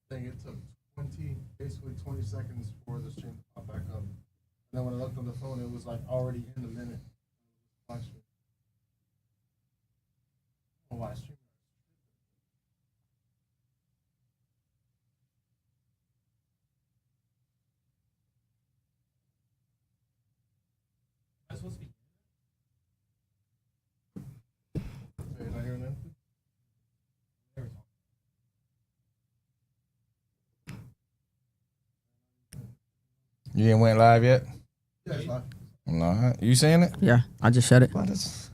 I think it took 20 seconds for the stream to pop back up. And then when I looked on the phone, it was like already in the minute. Oh, why stream? That's supposed to be. So you're not hearing anything? You ain't went live yet? Yeah, it's live. No, you seeing it? Yeah, I just shut it. What is?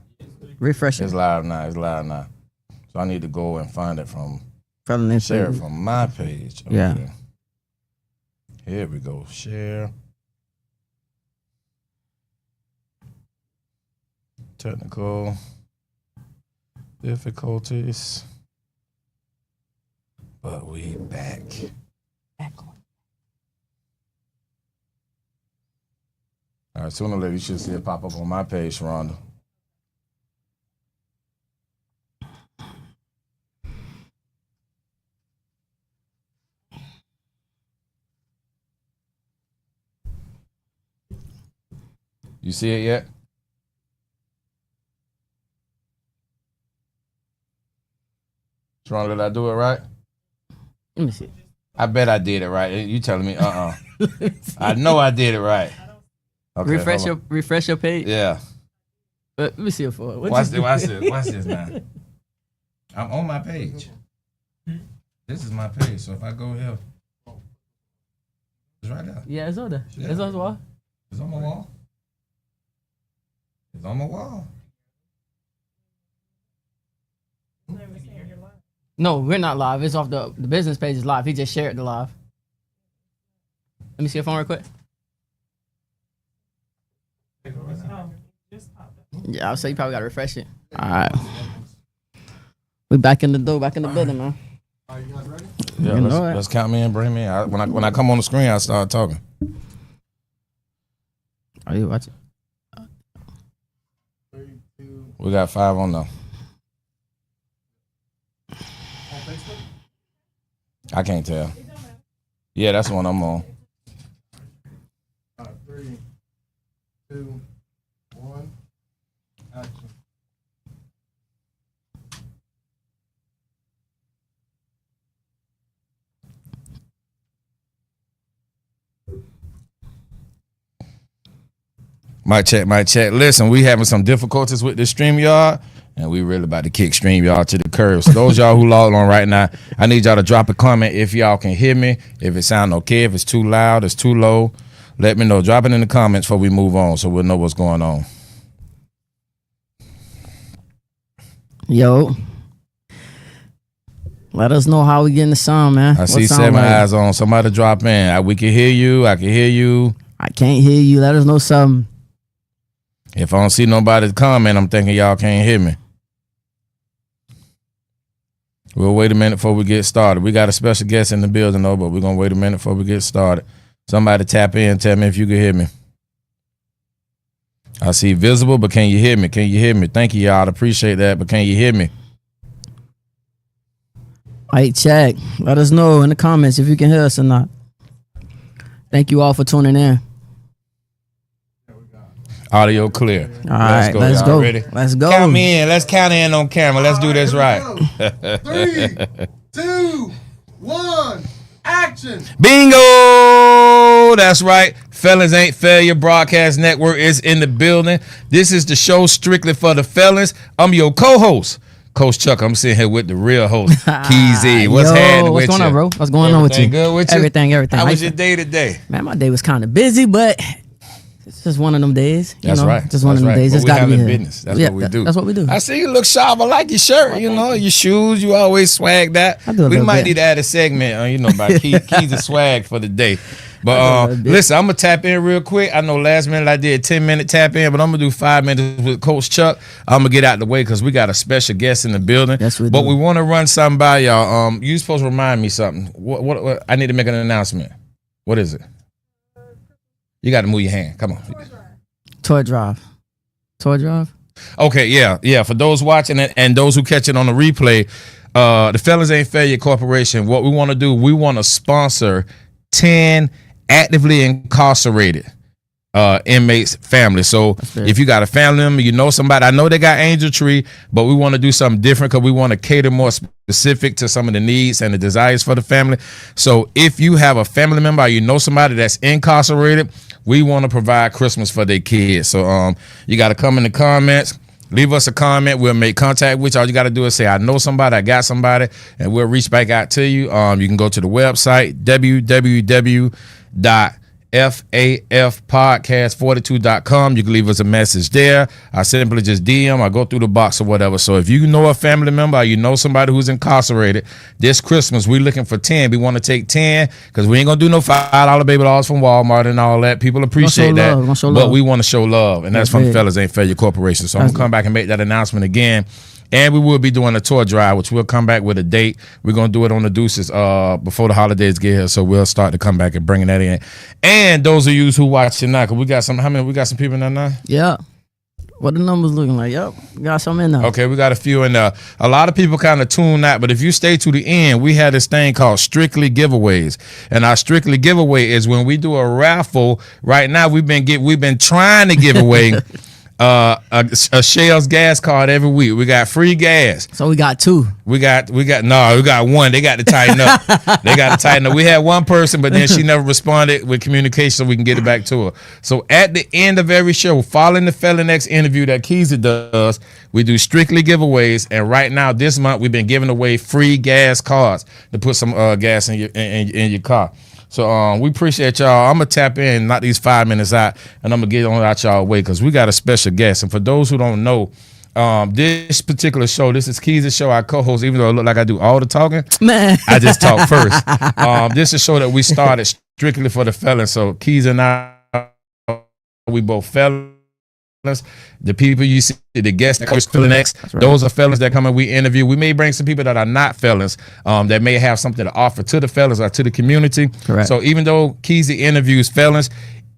Refresh it. It's live now. It's live now. So I need to go and find it from Felons share page. from my page. Okay. Yeah. Here we go. Share. Technical difficulties. But we back. All right, sooner or later you should see it pop up on my page, Cheronda. You see it yet? Cheronda, did I do it right? Let me see. I bet I did it right. You telling me, I know I did it right. Okay, refresh your page. Yeah. Let me see it for. Watch this now. I'm on my page. This is my page. So if I go here, it's right there. Yeah, it's on there. Yeah. It's on the wall. It's on my wall. It's on my wall. No, we're not live. It's off the business page is live. He just shared the live. Let me see your phone real quick. Yeah, I'll say you probably gotta refresh it. All right. We back in the door, back in the building, man. Are you guys ready? Yeah, You know it. let's count me in, bring me in. When I come on the screen, I start talking. Are you watching? 3, 2, We got 5 on now. on Facebook? I can't tell. Yeah, that's the one I'm on. 3, 2, 1, action. Mic check. Listen, we having some difficulties with this StreamYard, and we really about to kick StreamYard to the curb. So those y'all who logged on right now, I need y'all to drop a comment if y'all can hear me, if it sound okay, if it's too loud, it's too low. Let me know. Drop it in the comments before we move on so we'll know what's going on. Yo. Let us know how we getting the sound, man. I see 7 eyes on. Somebody drop in. We can hear you. I can hear you. I can't hear you. Let us know something. If I don't see nobody comment, I'm thinking y'all can't hear me. We'll wait a minute before we get started. We got a special guest in the building, though, but we're going to wait a minute before we get started. Somebody tap in and tell me if you can hear me. I see visible, but can you hear me? Can you hear me? Thank you, y'all. I appreciate that, but can you hear me? Right, check. Let us know in the comments if you can hear us or not. Thank you all for tuning in. Audio clear. All right, let's go. Ready? Let's go. Count me in. Let's count in on camera. Let's do this right. 3, 2, 1, action. Bingo! That's right. Felons Ain't Failure Broadcast Network is in the building. This is the show strictly for the felons. I'm your co-host, Coach Chuck. I'm sitting here with the real host, Keezy. What's happening with you? What's going on, bro? What's going on with you? Everything good with you? Everything. How was your day today? Man, my day was kind of busy, but it's just one of them days. That's right. Just one of them days. But It's we got to be handling here. business. That's Yeah, what we do. That's what we do. I see you look sharp. I like your shirt. You know, your shoes. You always swag that. I do a We little might bit. need to add a segment, about keys of swag for the day. But listen, I'm gonna tap in real quick. I know last minute I did 10-minute tap in, but I'm gonna do 5 minutes with Coach Chuck. I'm gonna get out the way because we got a special guest in the building. Yes, we but do. we want to run something by y'all. You supposed to remind me something. What? I need to make an announcement. What is it? You got to move your hand. Come on. Toy drive. Okay, yeah. For those watching it and those who catch it on the replay, the Felons Ain't Failure Corporation, what we want to do, we want to sponsor 10 actively incarcerated inmates' families. So if you got a family member, you know somebody, I know they got Angel Tree, but we want to do something different because we want to cater more specific to some of the needs and the desires for the family. So if you have a family member or you know somebody that's incarcerated, we want to provide Christmas for their kids. So you got to come in the comments. Leave us a comment. We'll make contact with you. All you got to do is say, I know somebody, I got somebody, and we'll reach back out to you. You can go to the website, www.fafpodcast42.com. You can leave us a message there. I simply just DM. I go through the box or whatever. So if you know a family member or you know somebody who's incarcerated, this Christmas, we're looking for 10. We want to take 10 because we ain't going to do no $5 baby dolls from Walmart and all that. People appreciate that. But we want to show love, and that's from Fellas Ain't Failure Corporation. So I'm going to come back and make that announcement again. And we will be doing a tour drive, which we'll come back with a date. We're going to do it on the Deuces before the holidays get here. So we'll start to come back and bringing that in. And those of you who watching now, because we got some people in there now? Yeah. What the numbers looking like? Yep. We got some in there. Okay, we got a few in there. A lot of people kind of tune out, but if you stay to the end, we had this thing called Strictly Giveaways. And our Strictly Giveaway is when we do a raffle. Right now, we've been trying to give away a Shell's gas card every week. We got free gas. So we got 2. We got one. They got to tighten up. We had one person, but then she never responded with communication, so we can get it back to her. So at the end of every show, following the Felon X interview that Keezy does, we do Strictly Giveaways. And right now, this month, we've been giving away free gas cards to put some gas in your car. So we appreciate y'all. I'm going to tap in, knock these 5 minutes out, and I'm going to get on out y'all way because we got a special guest. And for those who don't know, this particular show, this is Keys' show, I co-host, even though it look like I do all the talking, Man. I just talk first. This is a show that we started strictly for the felons. So Keys and I, we both felons. The people you see, the guests that come Felon X, those are felons that come and we interview. We may bring some people that are not felons that may have something to offer to the felons or to the community. Correct. So even though Keezy interviews felons,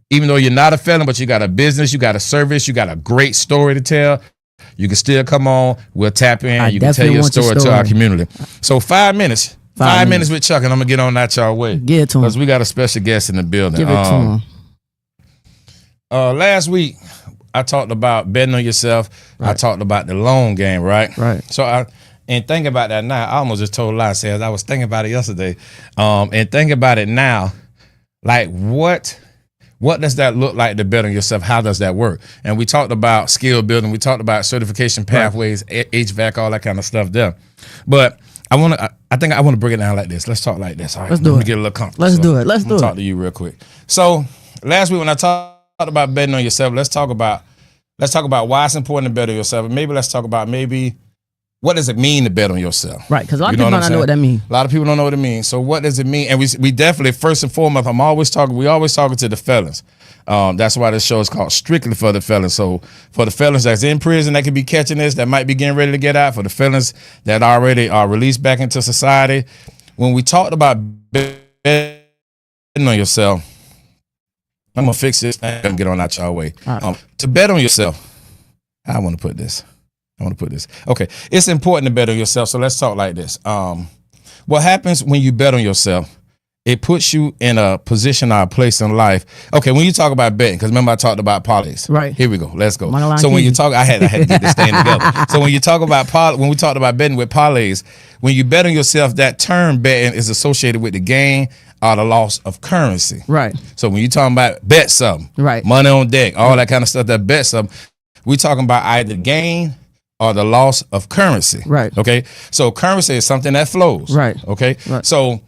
even though you're not a felon, but you got a business, you got a service, you got a great story to tell, you can still come on. We'll tap in. You can tell your story to our community. So 5 minutes. 5 minutes with Chuck, and I'm going to get on that y'all way. Get it to him. Because we got a special guest in the building. Give it to him. Last week, I talked about betting on yourself. Right. I talked about the long game, right? Right. So and thinking about that now, I almost just told a lie. Says I was thinking about it yesterday. And thinking about it now, like what does that look like to bet on yourself? How does that work? And we talked about skill building. We talked about certification pathways, HVAC, all that kind of stuff there. But I think I want to break it down like this. Let's talk like this. All right. Let me get a little comfortable. Let's do it. Let's do it. Talk to you real quick. So last week when I talked about betting on yourself, let's talk about why it's important to bet on yourself. And maybe let's talk about what does it mean to bet on yourself? Right, because a lot of people don't know what that means. A lot of people don't know what it means. So what does it mean? And we definitely, first and foremost, we always talking to the felons. That's why this show is called Strictly for the Felons. So for the felons that's in prison that could be catching this, that might be getting ready to get out, for the felons that already are released back into society, when we talked about betting on yourself, I'm going to fix this and get on out y'all way. Right. To bet on yourself, I want to put this. Okay, it's important to bet on yourself, so let's talk like this. What happens when you bet on yourself, it puts you in a position or a place in life. Okay, when you talk about betting, because remember I talked about parlays. Right. Here we go. Let's go. So when you talk, I had to get this thing together. So when you talk about when we talked about betting with parlays, when you bet on yourself, that term betting is associated with the gain or the loss of currency. Right. So when you're talking about bet something, right, money on deck, all that kind of stuff, that bet something, we're talking about either gain or the loss of currency. Right. Okay. So currency is something that flows. Right. Okay. Right. So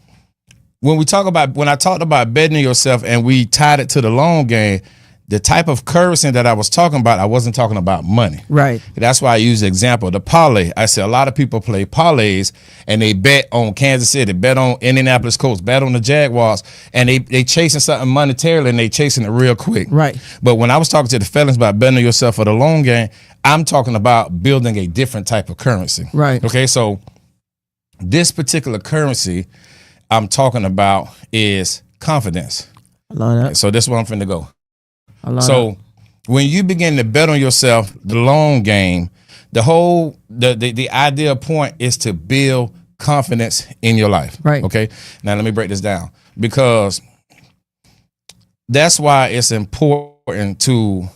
when I talked about betting on yourself and we tied it to the long game, the type of currency that I was talking about, I wasn't talking about money. Right. That's why I use the example, the parlay. I said a lot of people play parlays and they bet on Kansas City, bet on Indianapolis Colts, bet on the Jaguars, and they chasing something monetarily and they chasing it real quick. Right. But when I was talking to the felons about betting on yourself for the long game, I'm talking about building a different type of currency. Right. Okay, so this particular currency I'm talking about is confidence. I love that. So this is where I'm finna go. I love so when you begin to bet on yourself, the long game, the ideal point is to build confidence in your life. Right. Okay. Now let me break this down, because that's why it's important to,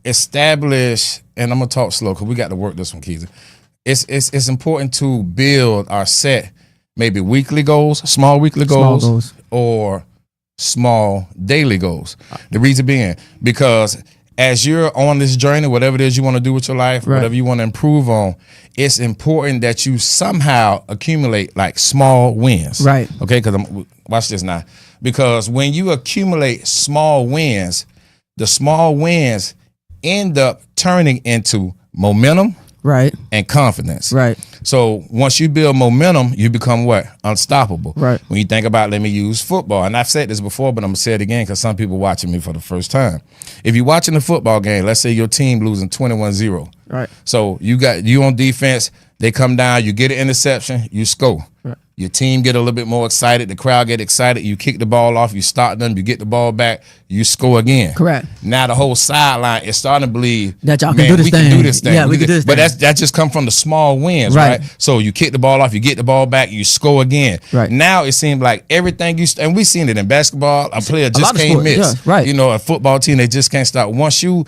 establish, and I'm gonna talk slow because we got to work this one, Keezy. It's important to build or set maybe weekly goals, small weekly goals, or small daily goals. The reason being, because as you're on this journey, whatever it is you want to do with your life, whatever you want to improve on, it's important that you somehow accumulate like small wins. Right. Okay, because watch this now. Because when you accumulate small wins, the small wins end up turning into momentum. Right. And confidence. Right. So once you build momentum, you become what? Unstoppable. Right. When you think about, let me use football, and I've said this before, but I'm gonna say it again because some people watching me for the first time. If you're watching a football game, let's say your team losing 21-0. Right. So you on defense, they come down, you get an interception, you score. Right. Your team get a little bit more excited, the crowd get excited, you kick the ball off, you start them, you get the ball back, you score again. Correct. Now the whole sideline is starting to believe that y'all can do this we thing. Can do this thing. Yeah, we can do this but thing. that just come from the small wins, right? So you kick the ball off, you get the ball back, you score again. Right. Now it seems like everything and we've seen it in basketball, a player just can't miss. Yeah, right. A football team, they just can't stop. Once you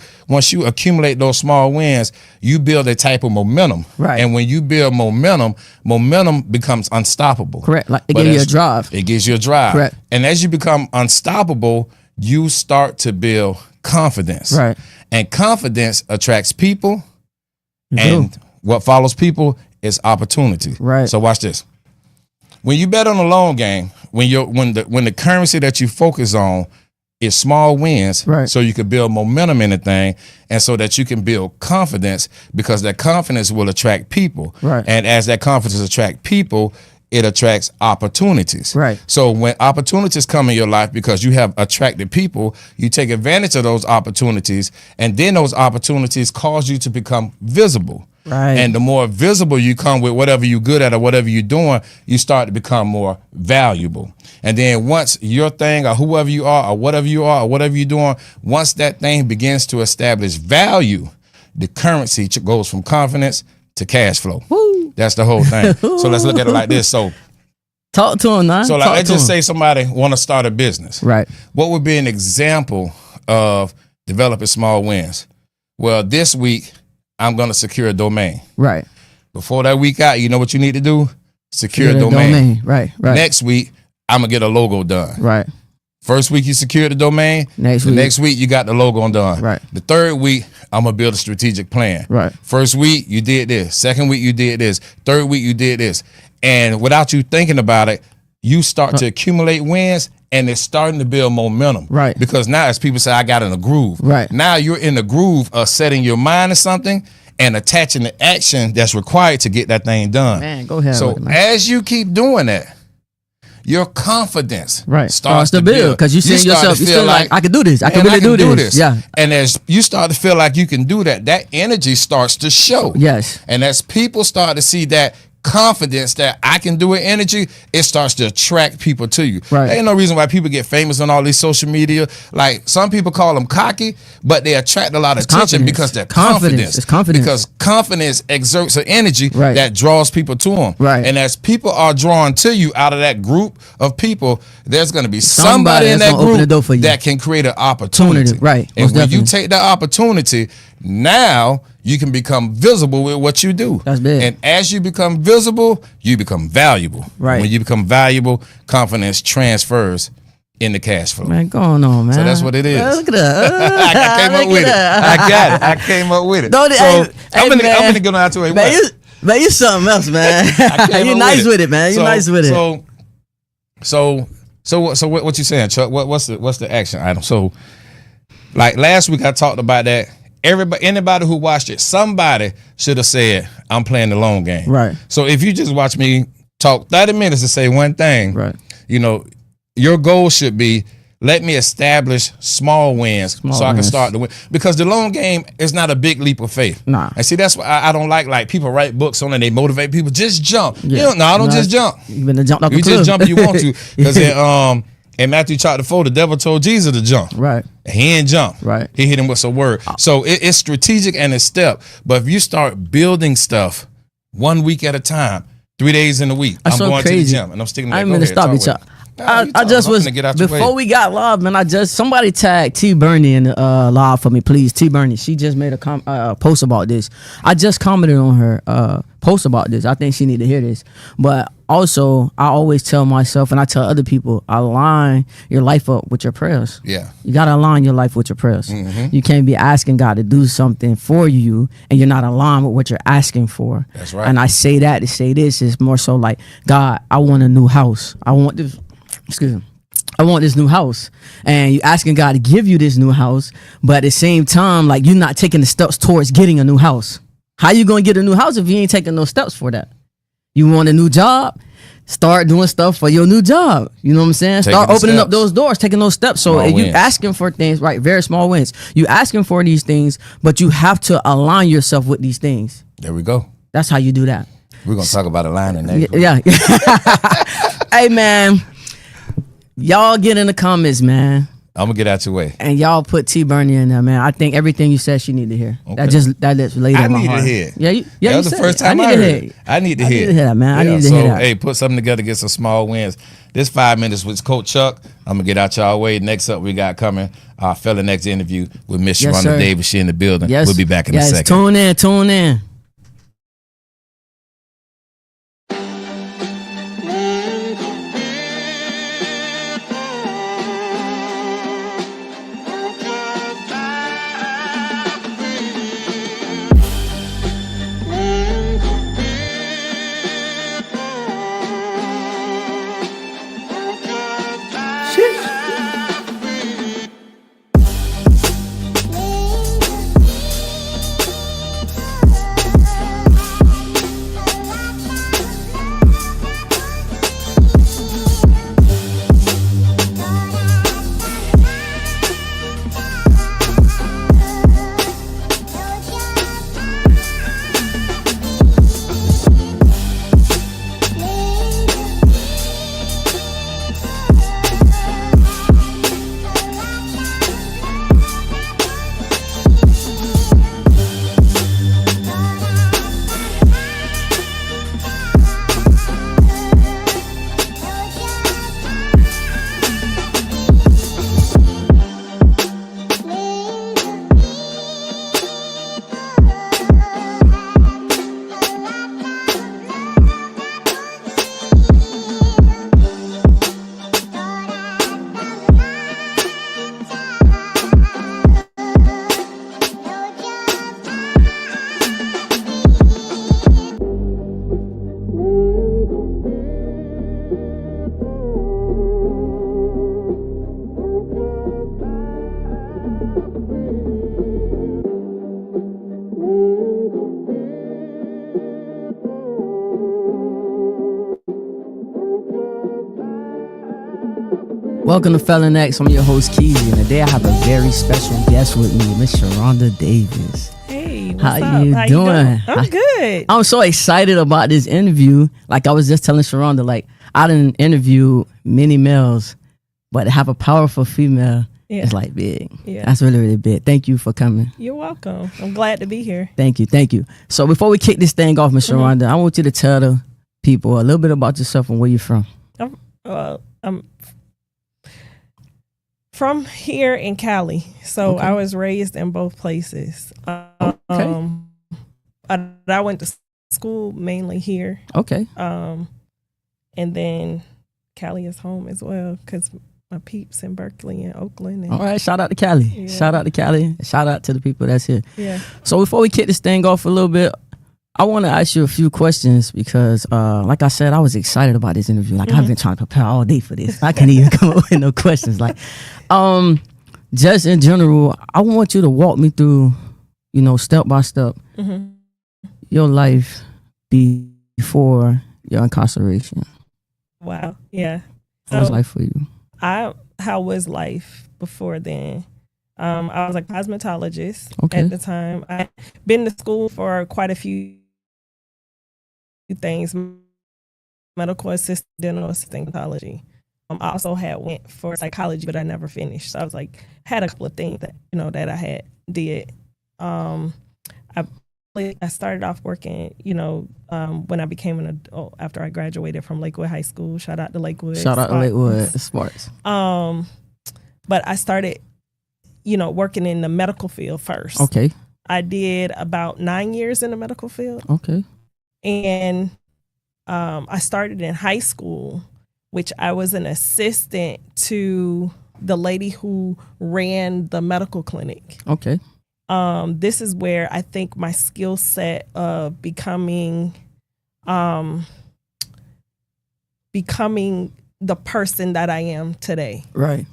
accumulate those small wins, you build a type of momentum. Right. And when you build momentum becomes unstoppable. Correct. Like it gives you a drive. It gives you a drive. Correct. And as you become unstoppable, you start to build confidence. Right. And confidence attracts people. And what follows people is opportunity. Right. So watch this. When you bet on the long game, when the currency that you focus on is small wins, right, so you can build momentum in the thing, and so that you can build confidence, because that confidence will attract people. Right. And as that confidence attracts people, it attracts opportunities. Right. So when opportunities come in your life because you have attracted people, you take advantage of those opportunities, and then those opportunities cause you to become visible. Right. And the more visible you come with whatever you're good at or whatever you're doing, you start to become more valuable. And then once your thing or whoever you are or whatever you're doing, once that thing begins to establish value, the currency goes from confidence to cash flow. Woo. That's the whole thing. So let's look at it like this. So talk to him, man. So like, let's just say somebody want to start a business. Right. What would be an example of developing small wins? Well, this week, I'm going to secure a domain. Right. Before that week out, you know what you need to do? Secure a domain. Right. Next week, I'm going to get a logo done. Right. First week, you secured the domain. Next week, you got the logo done. Right. The third week, I'm going to build a strategic plan. Right. First week, you did this. Second week, you did this. Third week, you did this. And without you thinking about it, you start to accumulate wins, and it's starting to build momentum. Right. Because now, as people say, I got in a groove. Right. Now you're in the groove of setting your mind to something and attaching the action that's required to get that thing done. Man, go ahead. So as you keep doing that, your confidence starts to build, because you see yourself, you feel like I can do this. I can really do this. Yeah. And as you start to feel like you can do that, that energy starts to show. Yes. And as people start to see that confidence that I can do it energy, it starts to attract people to you. Right. There ain't no reason why people get famous on all these social media. Like, some people call them cocky, but they attract a lot of attention because they're confident. It's confidence. Because confidence exerts an energy Right. that draws people to them. Right. And as people are drawn to you out of that group of people, there's going to be somebody in that group that can create an opportunity. Right. And when you take that opportunity, now you can become visible with what you do. That's big. And as you become visible, you become valuable. Right. When you become valuable, confidence transfers into cash flow. Man, going on, man. So that's what it is. Look at that. I came up with it. I got it. I came up with it. I'm going to get on to it. Man, you something else, man. You're nice with it, man. You're nice with it. So what you saying, Chuck? What's the action item? So, like last week, I talked about that. Anybody who watched it, somebody should have said, I'm playing the long game. Right. So if you just watch me talk 30 minutes to say one thing, right, your goal should be, let me establish small wins so I can start to win. Because the long game is not a big leap of faith. Nah. And see, that's why I don't like people write books on it, they motivate people. Just jump. Yeah. I don't just jump. You been to jump off the You cliff. just jump if you want to. Because In Matthew chapter 4, the devil told Jesus to jump. Right. He ain't jump. Right. He hit him with a word. So it's strategic and it's step. But if you start building stuff 1 week at a time, 3 days in a week, That's I'm so going crazy. to the gym and I'm sticking to that. I didn't mean to stop you, Chuck. I just was before we got live, man. Somebody tagged T Bernie in the live for me, please. T Bernie, she just made a post about this. I just commented on her post about this. I think she need to hear this. But also, I always tell myself, and I tell other people, align your life up with your prayers. Yeah, you gotta align your life with your prayers. Mm-hmm. You can't be asking God to do something for you, and you're not aligned with what you're asking for. That's right. And I say that to say this is more so like, God, I want a new house. I want this. Excuse me. I want this new house, and you asking God to give you this new house, but at the same time, like, you're not taking the steps towards getting a new house. How you gonna get a new house if you ain't taking no steps for that? You want a new job? Start doing stuff for your new job. You know what I'm saying? Start opening up those doors, taking those steps. So if you asking for things, right? Very small wins. You asking for these things, but you have to align yourself with these things. There we go. That's how you do that. We're gonna talk about aligning next. Yeah. Hey, man. Y'all get in the comments, man. I'm gonna get out your way. And y'all put T Bernie in there, man. I think everything you said she need to hear. Okay. That's laid on my heart. I need to hear. Yeah, that was the first time I heard it. I need to hear. I need to hear that, man. I need to hear that. Hey, put something together, get some small wins. This 5 minutes with Coach Chuck. I'm gonna get out y'all way. Next up, we got coming our fella next interview with Miss Cheronda Davis. She in the building. Yes. We'll be back in a second. Tune in. Welcome to Felon X. I'm your host, Keezy, and today I have a very special guest with me, Miss Cheronda Davis. Hey, what's How up? you doing? I'm good. I'm so excited about this interview. Like I was just telling Cheronda, like I didn't interview many males, but to have a powerful female is like big. Yeah. That's really, really big. Thank you for coming. You're welcome. I'm glad to be here. Thank you. So before we kick this thing off, Miss Cheronda, I want you to tell the people a little bit about yourself and where you're from. I'm from here in Cali, so I was raised in both places. I went to school mainly here. Okay. And then Cali is home as well because my peeps in Berkeley and Oakland. And, all right. Shout out to Cali. Yeah. Shout out to Cali. Shout out to the people that's here. Yeah. So before we kick this thing off a little bit, I want to ask you a few questions because, like I said, I was excited about this interview. Like I've been trying to prepare all day for this. I can't even come up with no questions. Like, just in general, I want you to walk me through, step by step, your life before your incarceration. Wow. Yeah. How was life for you? How was life before then? I was a cosmetologist at the time. I'd been to school for quite a few things, medical assistant, dental assistant, cosmetology. I also had went for psychology, but I never finished. So I was like, had a couple of things that, that I had did. I started off working, when I became an adult after I graduated from Lakewood High School. Shout out to Lakewood. Shout out to Lakewood Sports. But I started, working in the medical field first. Okay. I did about 9 years in the medical field. Okay. And I started in high school, which I was an assistant to the lady who ran the medical clinic. Okay. This is where I think my skill set of becoming the person that I am today. Right.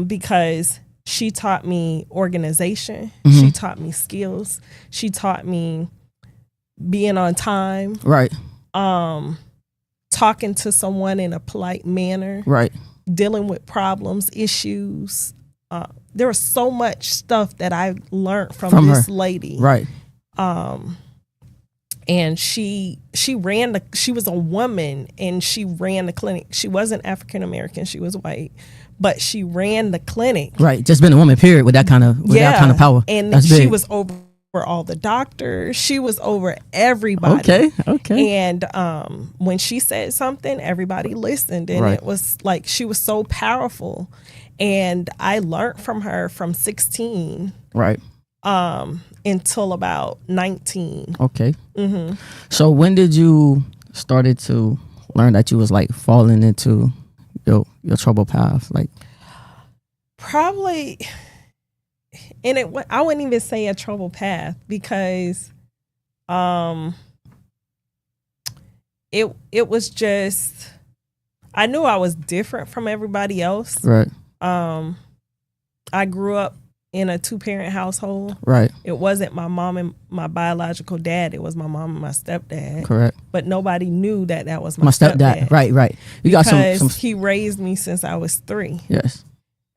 Because she taught me organization. Mm-hmm. She taught me skills. She taught me being on time. Right. Talking to someone in a polite manner. Right. Dealing with problems, issues. There was so much stuff that I learned from this lady. Right. And she was a woman and she ran the clinic. She wasn't African American, she was white, but she ran the clinic. Right. Just being a woman, period, with that kind of power. And that's she big. was over all the doctors. She was over everybody. Okay. And when she said something, everybody listened. And Right. it was like she was so powerful. And I learned from her from 16 Right. Until about 19. Okay. Mm-hmm. So when did you started to learn that you was like falling into your trouble path? Like probably, and I wouldn't even say a trouble path because it was just, I knew I was different from everybody else. Right. I grew up in a 2-parent household. Right. It wasn't my mom and my biological dad. It was my mom and my stepdad. Correct. But nobody knew that was my stepdad. Right. You got some. He raised me since I was 3. Yes.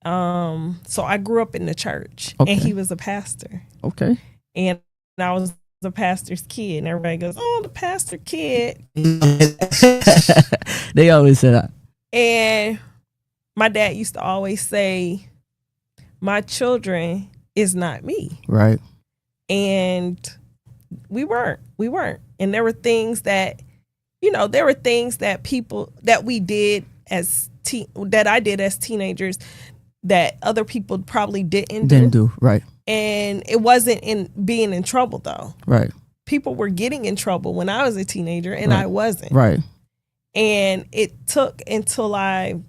So I grew up in the church, Okay. and he was a pastor. Okay. And I was the pastor's kid, and everybody goes, "Oh, the pastor kid." They always say that. And my dad used to always say, "My children is not me." Right. And we weren't. And there were things that, people that we did that I did as teenagers that other people probably didn't do. Right. And it wasn't in being in trouble though. Right. People were getting in trouble when I was a teenager and Right. I wasn't. Right. And it took until I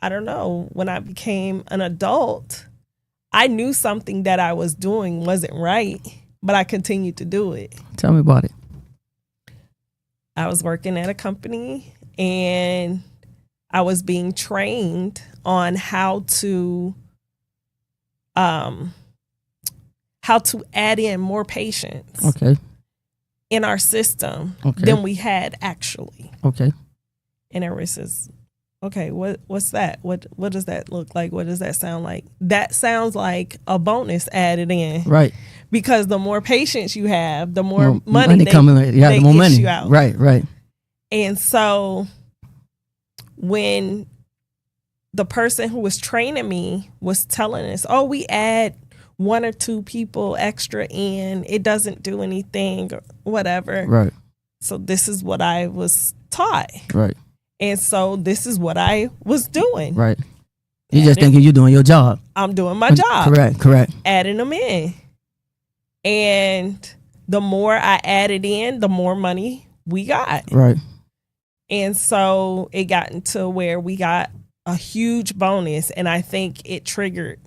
don't know, when I became an adult, I knew something that I was doing wasn't right, but I continued to do it. Tell me about it. I was working at a company and I was being trained on how to add in more patients Okay. in our system Okay. than we had actually. Okay. And everybody says, "Okay, what's that? What does that look like? What does that sound like?" That sounds like a bonus added in. Right. Because the more patients you have, the more money money they, coming. Yeah, they the more money. issue out. Right. And so when the person who was training me was telling us, "Oh, we add 1 or 2 people extra in, it doesn't do anything," or whatever. Right. So this is what I was taught. Right. And so this is what I was doing. Right. You just thinking you're doing your job. I'm doing my job. Correct. Adding them in. And the more I added in, the more money we got. Right. And so it got into where we got a huge bonus, and I think it triggered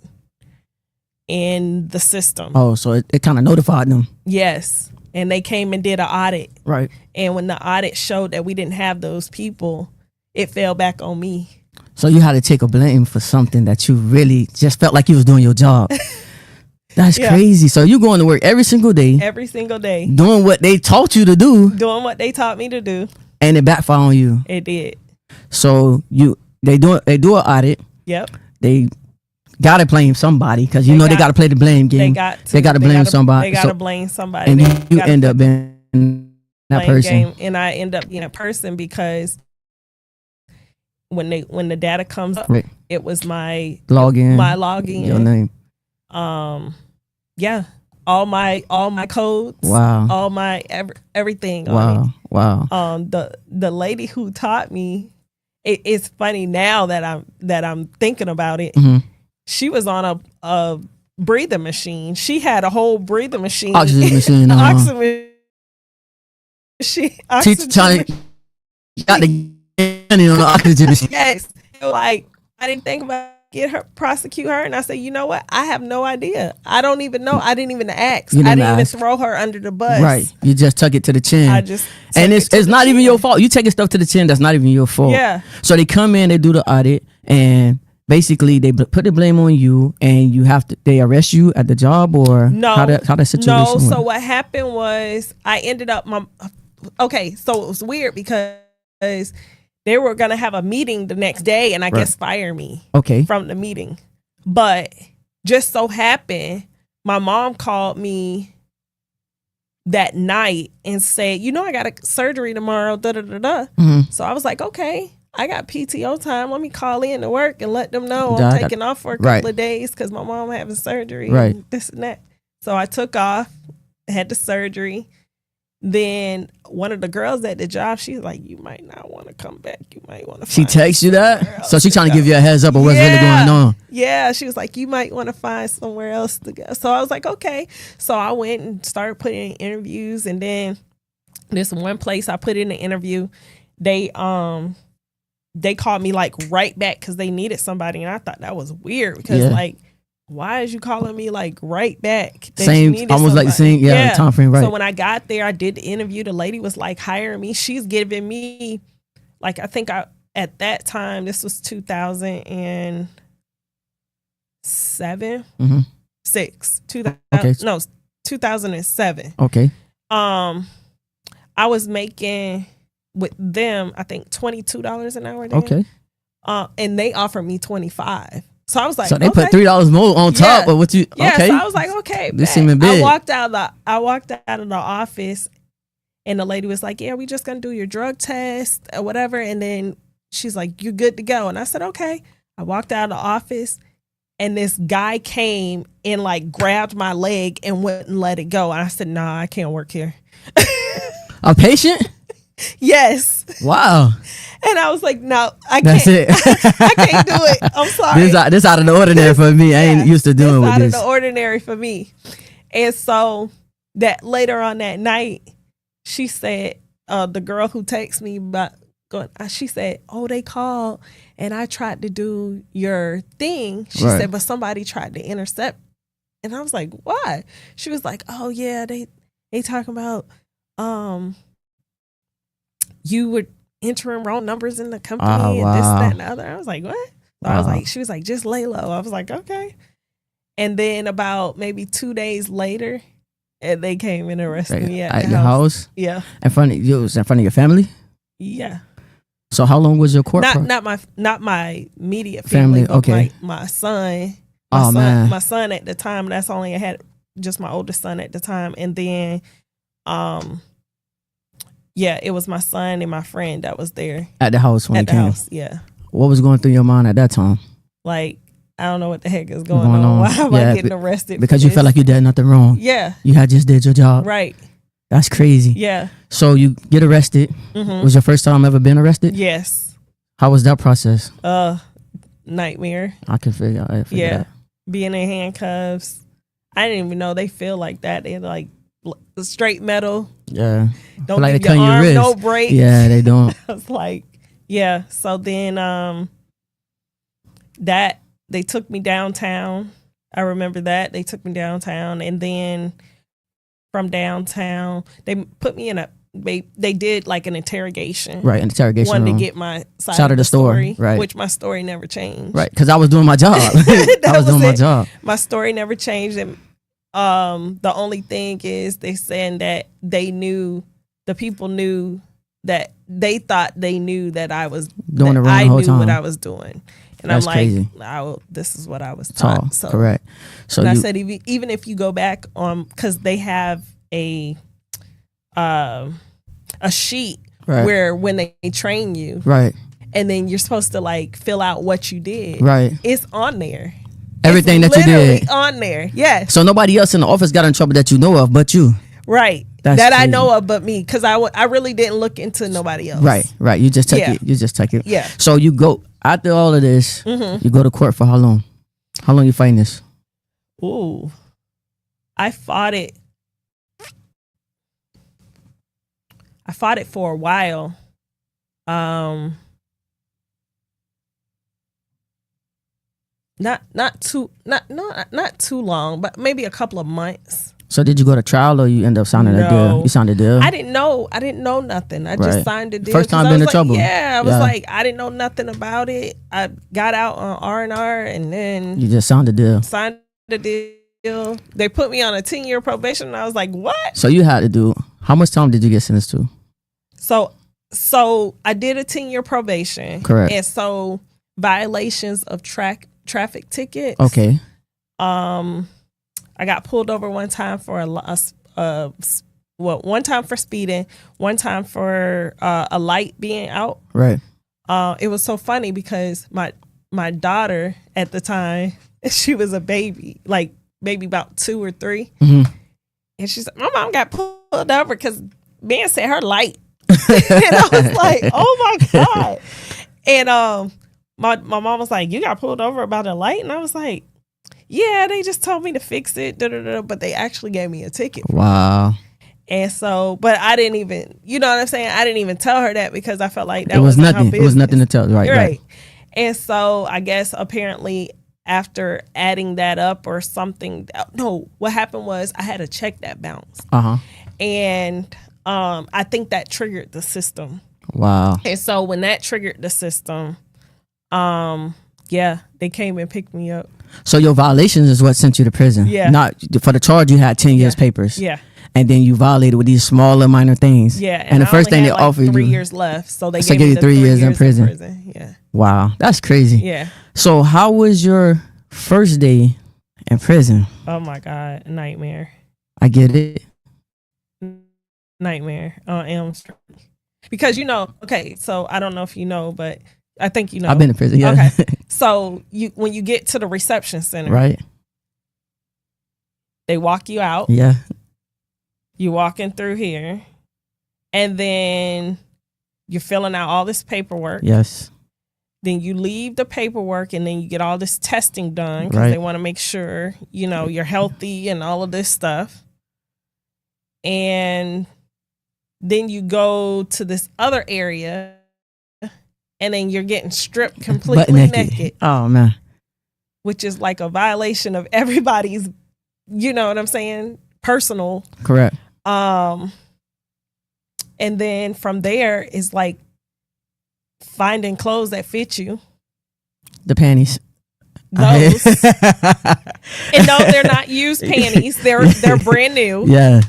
in the system. Oh, so it kind of notified them. Yes. And they came and did an audit. Right. And when the audit showed that we didn't have those people, it fell back on me. So you had to take a blame for something that you really just felt like you was doing your job. That's crazy. So you going to work every single day. Every single day. Doing what they taught you to do. Doing what they taught me to do. And it backfired on you. It did. So they do an audit. Yep. They gotta blame somebody because they gotta play the blame game. They gotta blame somebody. They gotta blame somebody. And you end up being that person. And I end up being a person because when the data comes up, Right. it was my Login. my login. Your name. Yeah, all my codes. Wow. All my everything. On it. Wow. The lady who taught me, it's funny now that I'm thinking about it. Mm-hmm. She was on a breathing machine. She had a whole breathing machine. Oxygen machine. Oxygen machine. Teach trying. Got the on the oxygen machine. Yes. Like, I didn't think about prosecute her, and I said, you know what? I have no idea. I don't even know. I didn't even ask. I didn't even throw her under the bus. Right. You just tuck it to the chin. I just and it's not even your fault. You taking stuff to the chin that's not even your fault. Yeah. So they come in, they do the audit, and basically they put the blame on you, and they arrest you at the job, or no, how that situation no. went? So what happened was I ended up so it was weird because they were gonna have a meeting the next day, and I guess fire me from the meeting. But just so happened, my mom called me that night and said, you know, I got a surgery tomorrow. Mm-hmm. So I was like, okay, I got PTO time. Let me call in to work and let them know I'm taking off for a couple of days because my mom having surgery and this and that. So I took off, had the surgery. Then one of the girls at the job, she's like, you might not want to come back. You might want to. She texts you that? So she's trying to give you a heads up of what's really going on. Yeah. She was like, you might want to find somewhere else to go. So I was like, okay. So I went and started putting in interviews. And then this one place I put in the interview, they called me like right back because they needed somebody. And I thought that was weird because like, why is you calling me like right back? Same, almost like the same, time frame, right? So when I got there, I did the interview. The lady was like hiring me. She's giving me, like, I think at that time, this was 2007, 2007. Okay. I was making with them, I think $22 an hour. Then. Okay. And they offered me $25. So I was like, so they put $3 more on top of what you. Yeah, okay. so I was like, okay. This seeming big. I walked out of the office, and the lady was like, "Yeah, we just gonna do your drug test or whatever." And then she's like, "You're good to go." And I said, "Okay." I walked out of the office, and this guy came and like grabbed my leg and wouldn't let it go. And I said, "Nah, I can't work here." A patient? Yes. Wow. And I was like, no, I That's can't. it. I can't do it. I'm sorry. This out of the ordinary for me. I ain't used to doing with this. Out of the ordinary for me. And so that later on that night, she said, the girl who texted me about going, she said, oh, they called and I tried to do your thing. She said, but somebody tried to intercept. And I was like, why? She was like, oh yeah, they talking about you were entering wrong numbers in the company and this, that, and the other. I was like, what? So I was like, she was like, just lay low. I was like, okay. And then about maybe 2 days later, and they came and arrested me at your house. Yeah, in front of you, in front of your family. Yeah. So how long was your court? Not my immediate family. But okay. My son. Man. My son at the time. That's only I had just my oldest son at the time, and then, yeah, it was my son and my friend that was there at the house when at he the came. house. Yeah. What was going through your mind at that time? Like, I don't know what the heck is going on. Why am I getting arrested? Because you felt like you did nothing wrong. Yeah. You had just did your job. Right. That's crazy. Yeah. So you get arrested. Mm-hmm. Was your first time ever been arrested? Yes. How was that process? Nightmare. I can figure that. Being in handcuffs. I didn't even know they feel like that. They're like straight metal. Yeah. Don't like give your arm no break. Yeah, they don't. I was like, yeah. So then that they took me downtown. I remember that. They took me downtown, and then from downtown, they put me in they did like an interrogation. Right, an interrogation Wanted room. to get my side of the story. Right. Which my story never changed. Right, because I was doing my job. I was doing my job. My story never changed. And the only thing is they saying that the people knew that they thought they knew that I was doing it wrong the whole time. what I was doing. And that's I'm like, crazy. This is what I was taught. So, correct. So I said, even if you go back on, because they have a sheet where when they train you, right, and then you're supposed to like fill out what you did. Right. It's on there. Everything It's that you literally did. on there. Yes. So nobody else in the office got in trouble that you know of, but you. Right. That's that I crazy. know of, but me, because I really didn't look into nobody else. Right. You just take Yeah. it. You just take it. Yeah. So you go after all of this. You go to court for how long? How long you fighting this? Ooh, I fought it. For a while. Not too long, but maybe a couple of months. So did you go to trial or you end up signing a deal? No. You signed a deal. I didn't know nothing. I Right. just signed a deal. First time 'cause I being was in like, trouble. Yeah, I was Yeah. like, I didn't know nothing about it. I got out on R&R and then You just signed a deal. signed the deal. They put me on a 10-year probation, and I was like, what? So you had to do. How much time did you get sentenced to? So I did a 10-year probation. Correct. And so violations of traffic tickets. Okay. I got pulled over one time for one time for speeding, one time for a light being out. Right. It was so funny because my daughter at the time, she was a baby, like maybe about 2 or 3. Mm-hmm. And she said, my mom got pulled over because man said her light. And I was like, oh my God. And my mom was like, you got pulled over about a light? And I was like, yeah, they just told me to fix it, but they actually gave me a ticket. Wow. And so, but I didn't even, you know what I'm saying? I didn't even tell her that because I felt like that It was wasn't her nothing. It was business. nothing to tell. Right. Right. And so I guess apparently after adding that up or something, no, what happened was I had a check that bounced. Uh-huh. And I think that triggered the system. Wow. And so when that triggered the system, yeah, they came and picked me up. So your violations is what sent you to prison. Yeah. Not for the charge you had 10 years papers. Yeah. And then you violated with these smaller minor things. Yeah. And the I first only thing they had, like, offered 3 you. years left. So they So gave gave me you the 3 years in prison. Yeah. Wow. That's crazy. Yeah. So how was your first day in prison? Oh my God. Nightmare. I get it. Nightmare on Elm Street. Because okay, so I don't know if you know, but I think you know. I've been in prison. Yeah. Okay. So when you get to the reception center, Right. they walk you out. Yeah. You walking through here, and then you're filling out all this paperwork. Yes. Then you leave the paperwork, and then you get all this testing done because Right. they want to make sure you're healthy and all of this stuff. And then you go to this other area, and then you're getting stripped completely Butt naked, Oh man. which is like a violation of everybody's, you know what I'm saying, personal. Correct. And then from there is like finding clothes that fit you. The panties. Those. And no, they're not used panties. They're brand new. Yeah.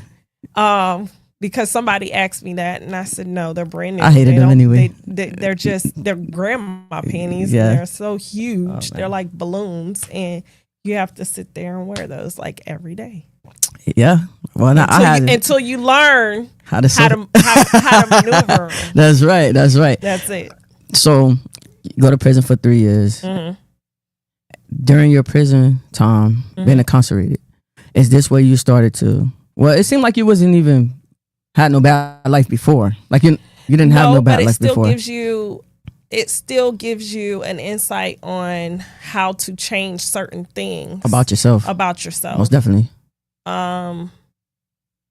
Because somebody asked me that, and I said no, they're brand new. I hated They them don't- anyway. They're grandma panties. Yeah. They're so huge. Oh, They're man. like balloons, and you have to sit there and wear those like every day Yeah. Well, now I had until you learn how to how to maneuver 'em. That's right. That's right. That's it. So you go to prison for 3 years. Mhm. During your prison time, being incarcerated, is this where you started to? Well, it seemed like you wasn't even had no bad life before. Like you didn't have no bad but it life still before. gives you an insight on how to change certain things About yourself. about yourself. Most definitely.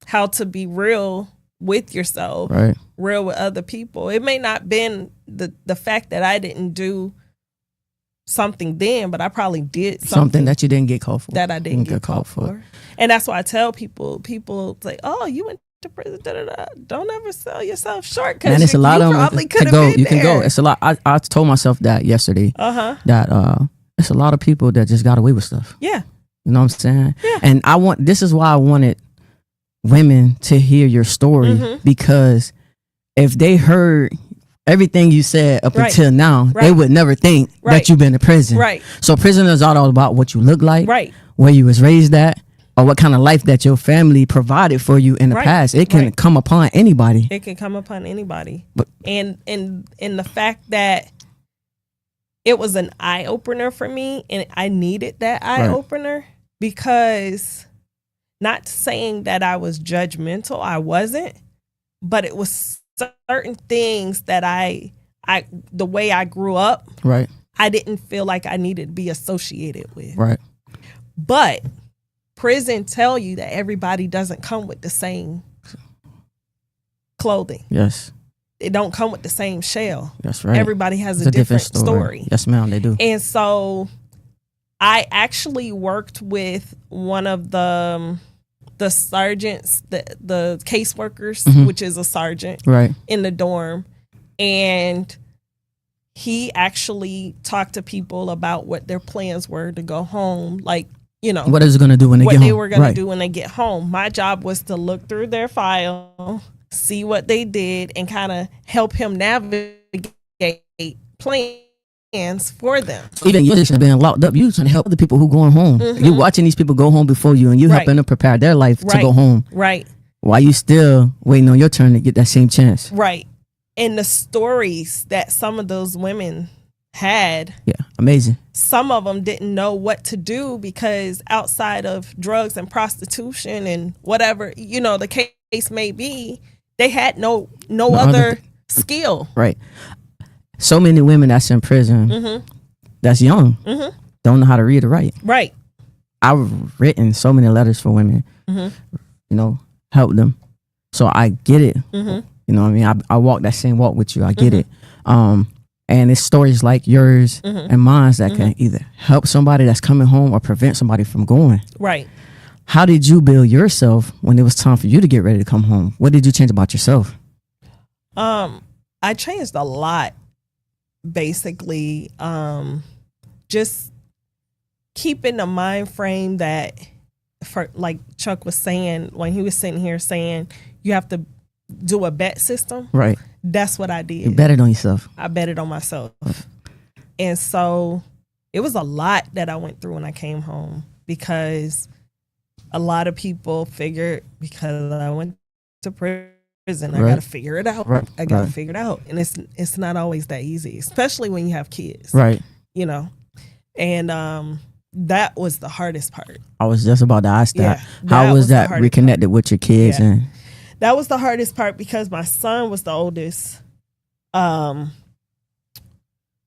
How to be real with yourself, Right. real with other people. It may not been the fact that I didn't do something then, but I probably did Something that you didn't get called for. that I didn't get called for. And that's why I tell people say, "Oh, you went to prison, da, da, da." Don't ever sell yourself short, because Man, it's a lot of probably them could to have go. been You can go. there. It's a lot. I told myself that yesterday. That it's a lot of people that just got away with stuff. Yeah. You know what I'm saying? Yeah. And this is why I wanted women to hear your story, Mhm. because if they heard everything you said up Right. until now, they Right. would never think Right. that you've been to prison. Right. So prison is all about what you look like, Right. where you was raised at, or what kind of life that your family provided for you in the Right. past. It can Right. come upon anybody. It can come upon anybody. But- and the fact that it was an eye opener for me, and I needed that eye opener because, not saying that I was judgmental, I wasn't, but it was certain things that I the way I grew up, right, I didn't feel like I needed to be associated with. right. But prison tell you that everybody doesn't come with the same clothing. Yes. They don't come with the same shell. That's right. Everybody has a different story. Yes, ma'am, they do. And so I actually worked with one of the sergeants, the caseworkers, which is a sergeant, right, in the dorm. And he actually talked to people about what their plans were to go home. Like, you know, what is it going to do when they get home? What they were going to do when they get home. My job was to look through their file, see what they did, and kind of help him navigate plans for them. Even you're just being locked up, you trying to help the people who going home. You're watching these people go home before you, and you helping them prepare their life to go home. Right. While you still waiting on your turn to get that same chance. Right. And the stories that some of those women had. Yeah, amazing. Some of them didn't know what to do because outside of drugs and prostitution and whatever, you know, the case may be, they had no other skill. Right. So many women that's in prison, that's young, don't know how to read or write. Right. I've written so many letters for women, you know, help them. So I get it. You know what I mean? I walk that same walk with you. I get it. And it's stories like yours and mine that can either help somebody that's coming home or prevent somebody from going. Right. How did you build yourself when it was time for you to get ready to come home? What did you change about yourself? I changed a lot, basically. Just keeping the mind frame that, for like Chuck was saying, when he was sitting here saying, you have to do a bet system. Right. That's what I did. You bet it on yourself. I bet it on myself. And so it was a lot that I went through when I came home, because a lot of people figured because I went to prison, I got to figure it out. Right. I got to figure it out. And it's not always that easy, especially when you have kids. Right. You know, and that was the hardest part. I was just about to ask that. Yeah, How was that reconnected with your kids? Yeah. And that was the hardest part because my son was the oldest. When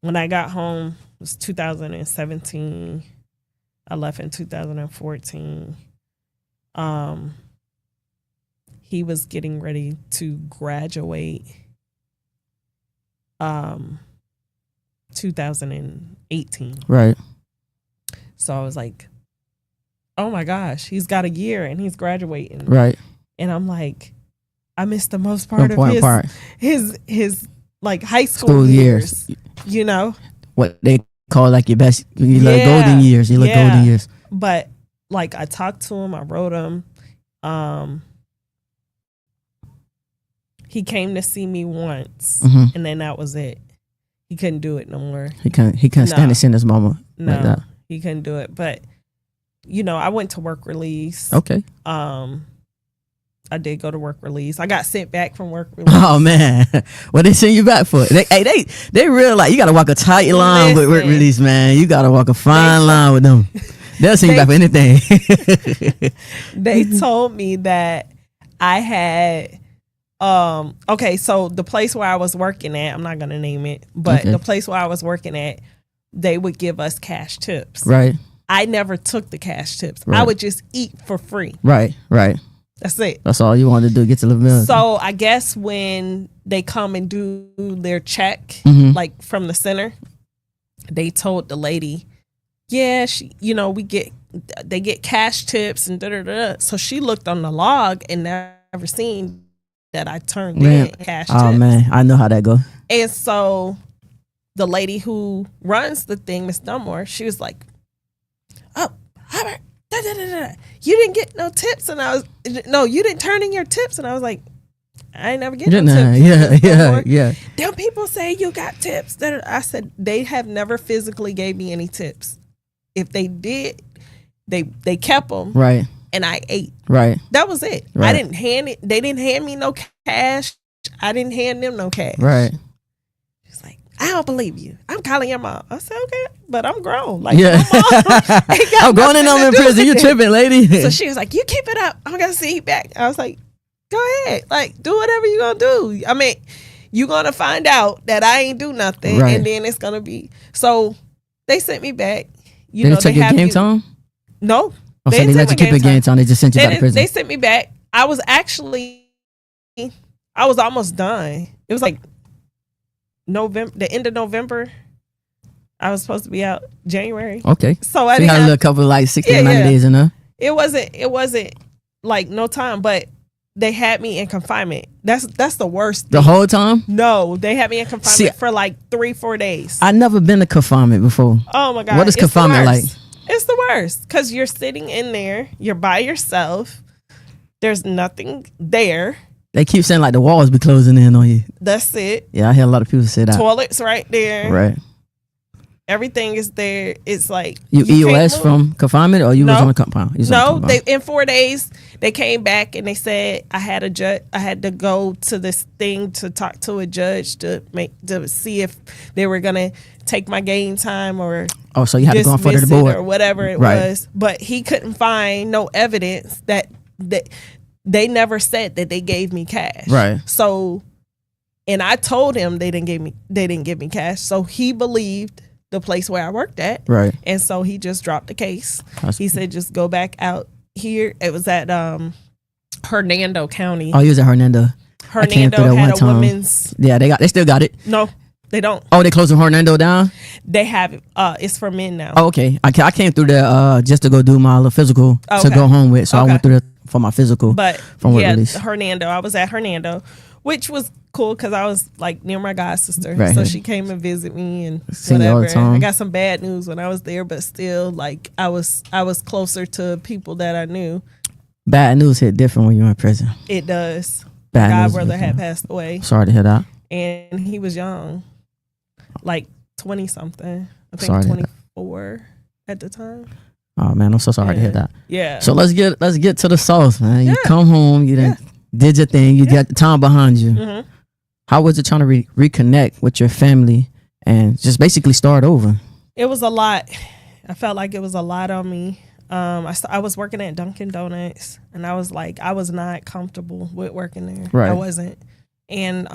I got home, it was 2017. I left in 2014. He was getting ready to graduate 2018. Right. So I was like, oh my gosh, he's got a year and he's graduating. Right. And I'm like, I missed the most part of his like high school years. You know? What they call like your best, your golden years. Your golden years. But like I talked to him, I wrote him. He came to see me once, and then that was it. He couldn't do it no more. He couldn't stand to see his mama like that. He couldn't do it. But you know, I went to work release. Okay. I did go to work release. I got sent back from work release. Oh man, what they send you back for? They real like you got to walk a tight line with work release, man. You got to walk a fine line with them. They'll send you back for anything. They told me that I had. Okay, so the place where I was working at, I'm not gonna name it, but the place where I was working at, they would give us cash tips. Right. I never took the cash tips. Right. I would just eat for free. Right. That's it. That's all you wanted to do, get to the meal. So I guess when they come and do their check, like from the center, they told the lady, yeah, they get cash tips and da-da-da. So she looked on the log and never seen that I turned in cash tips. Oh man, I know how that go. And so the lady who runs the thing, Miss Dunmore, she was like, oh, Robert, you didn't get no tips. And you didn't turn in your tips. And I was like, I ain't never get no tips. Yeah. Them people say you got tips. I said, they have never physically gave me any tips. If they did, they kept them. Right. And I ate. Right. That was it. Right. I didn't hand it. They didn't hand me no cash. I didn't hand them no cash. Right. It's like, I don't believe you. I'm calling your mom. I said, okay, but I'm grown. Like, Yeah. my mom ain't got I'm going in nothing on in to do prison. You with it. tripping, lady. So she was like, you keep it up. I'm going to see you back. I was like, go ahead. Like, do whatever you're going to do. I mean, you're going to find out that I ain't do nothing. Right. And then it's going to be. So they sent me back. You Did know, they take they your have game you. time? No. Oh, so they didn't let you take my keep it game time. They just sent you back to prison. They sent me back. I was almost done. It was like November, the end of November. I was supposed to be out January. Okay. So I So you didn't had a have, little couple of like 60 Yeah, 90 yeah. days in there. it wasn't like no time, but they had me in confinement. That's the worst The thing. whole time? No, they had me in confinement See, for like 3-4 days. I never been to confinement before. Oh my God. What is it's the confinement like? worst. It's the worst because you're sitting in there, you're by yourself, there's nothing there. They keep saying like the walls be closing in on you. That's it. Yeah, I hear a lot of people say that. Toilets right there. Right. Everything is there. It's like You can't EOS move. from confinement or you was No. on compound? You was on No, compound. they in 4 days they came back and they said I had to go to this thing to talk to a judge to see if they were gonna take my game time or Oh, so you had to go in front of the dismiss it board. or whatever it Right. was. But he couldn't find no evidence that they never said that they gave me cash. Right. So, and I told him they didn't give me cash. So he believed the place where I worked at. Right. And so he just dropped the case. That's- He said, just go back out here. It was at Hernando County. Oh, you was at Hernando. I came through Hernando that had one a time. women's. Yeah, they still got it. No, they don't. Oh, they closing Hernando down? They have it. It's for men now. Oh, okay. I came through there just to go do my little physical to Okay. go home with. So I Okay. went through there for my physical. But from work yeah, release. Hernando. I was at Hernando, which was cool because I was like near my god sister, Right. so she came and visit me and Seen you all the whatever. time. I got some bad news when I was there, but still, like I was closer to people that I knew. Bad news hit different when you're in prison. It does. Bad My news. brother had different. passed away, Sorry to hear that. and he was young, like 20 something. I think Sorry to hear that. 24 at the time. Oh man, I'm so sorry to hear that. Yeah. So let's get to the sauce, man. You Yeah. come home, you done did your thing, you got the time behind you. Mhm. How was it trying to reconnect with your family and just basically start over? It was a lot. I felt like it was a lot on me. I was working at Dunkin' Donuts, and I was not comfortable with working there. Right. I wasn't, and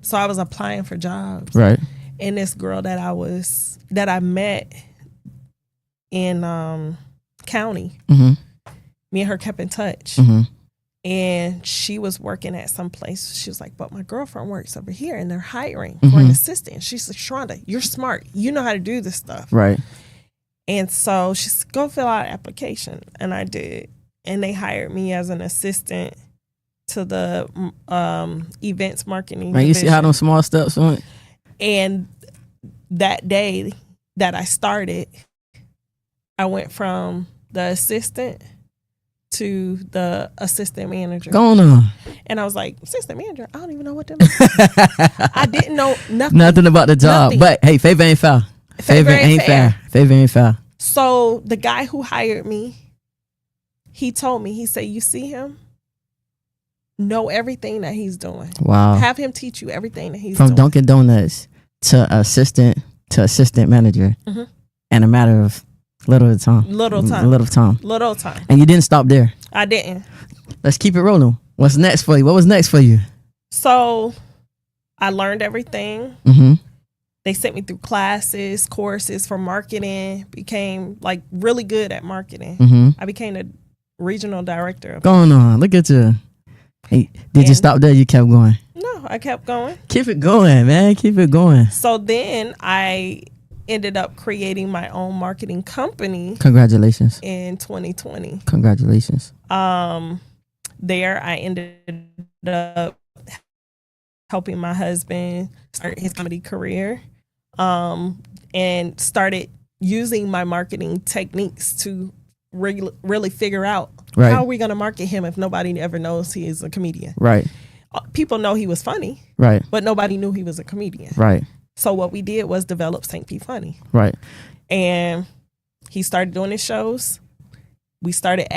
so I was applying for jobs. Right. And this girl that I met in county, Mm-hmm. me and her kept in touch. Mm-hmm. And she was working at some place. She was like, but my girlfriend works over here and they're hiring for an Mhm. assistant. She's like, Cheronda, you're smart. You know how to do this stuff. Right. And so she said, go fill out an application. And I did. And they hired me as an assistant to the events marketing Man, you see how division. them small steps went? And that day that I started, I went from the assistant to the assistant manager. Going on. And I was like, assistant manager? I don't even know what that means. I didn't know nothing. Nothing about the job. Nothing. But hey, favor ain't foul. Favor ain't fair. Favor ain't foul. So the guy who hired me, he told me, he said, you see him? Know everything that he's doing. Wow. Have him teach you everything that he's From doing. Dunkin' Donuts to assistant manager Mhm. in a matter of little time. Little time. Little time. Little time. And you didn't stop there. I didn't. Let's keep it rolling. What's next for you? What was next for you? So I learned everything. Mm-hmm. They sent me through classes, courses for marketing, became like really good at marketing. Mm-hmm. I became the regional director. Going on. Look at you. Hey, did you And- stop there? You kept going. No, I kept going. Keep it going, man. Keep it going. So then I ended up creating my own marketing company Congratulations. in 2020. Congratulations. There I ended up helping my husband start his comedy career, and started using my marketing techniques to really figure out Right. how are we going to market him if nobody ever knows he is a comedian. Right. People know he was funny, Right. but nobody knew he was a comedian. Right. So what we did was develop Saint P Funny. Right. And he started doing his shows. We started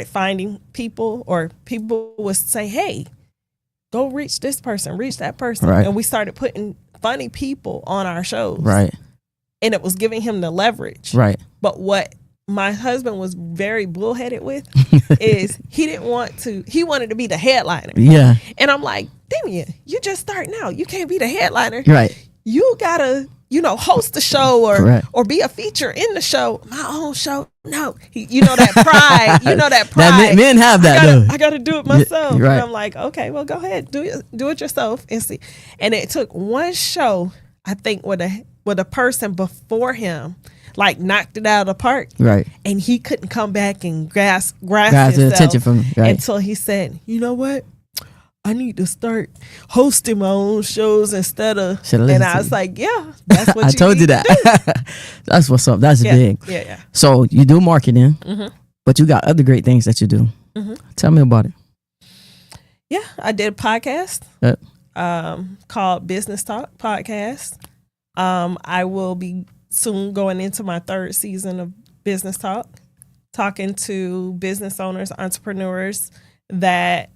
finding people, or people would say, hey, go reach this person, reach that person. Right. And we started funny people on our shows. Right. And it was giving him the leverage. Right. But what my husband was very bullheaded with is he wanted to be the headliner. Yeah. And I'm like, Damian, you just starting out. You can't be the headliner. Right. You gotta, host the show Correct. or be a feature in the show. My own show. No. That pride. that pride. That men have that though. I gotta do it myself. Right. And I'm like, okay, well, go ahead. Do it yourself and see. And it took one show, I think, with a person before him, like knocked it out of the park. Right. And he couldn't come back and grasp the himself attention from right. until he said, you know what? I need to start hosting my own shows instead of. And I was like, yeah, that's what I told you that. That's what's up. That's big. Yeah. So you do marketing, but you got other great things that you do. Tell me about it. Yeah, I did a podcast called Business Talk Podcast. I will be soon going into my 3rd season of Business Talk, talking to business owners, entrepreneurs that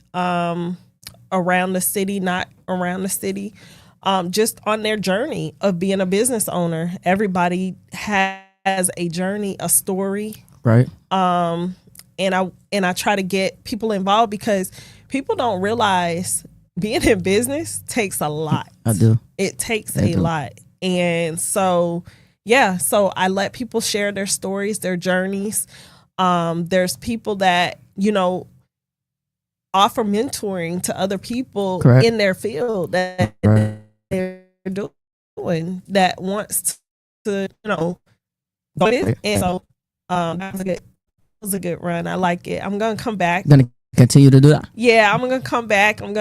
around the city, not around the city, just on their journey of being a business owner. Everybody has a journey, a story. Right. And I try to get people involved because people don't realize being in business takes a lot. I do. It takes a lot. And so I let people share their stories, their journeys. There's people that, offer mentoring to other people Correct. in their field that they're doing that wants to, go in. And so that was a good run. I like it. I'm going to come back. Gonna continue to do that. Yeah, I'm going to come back. I'm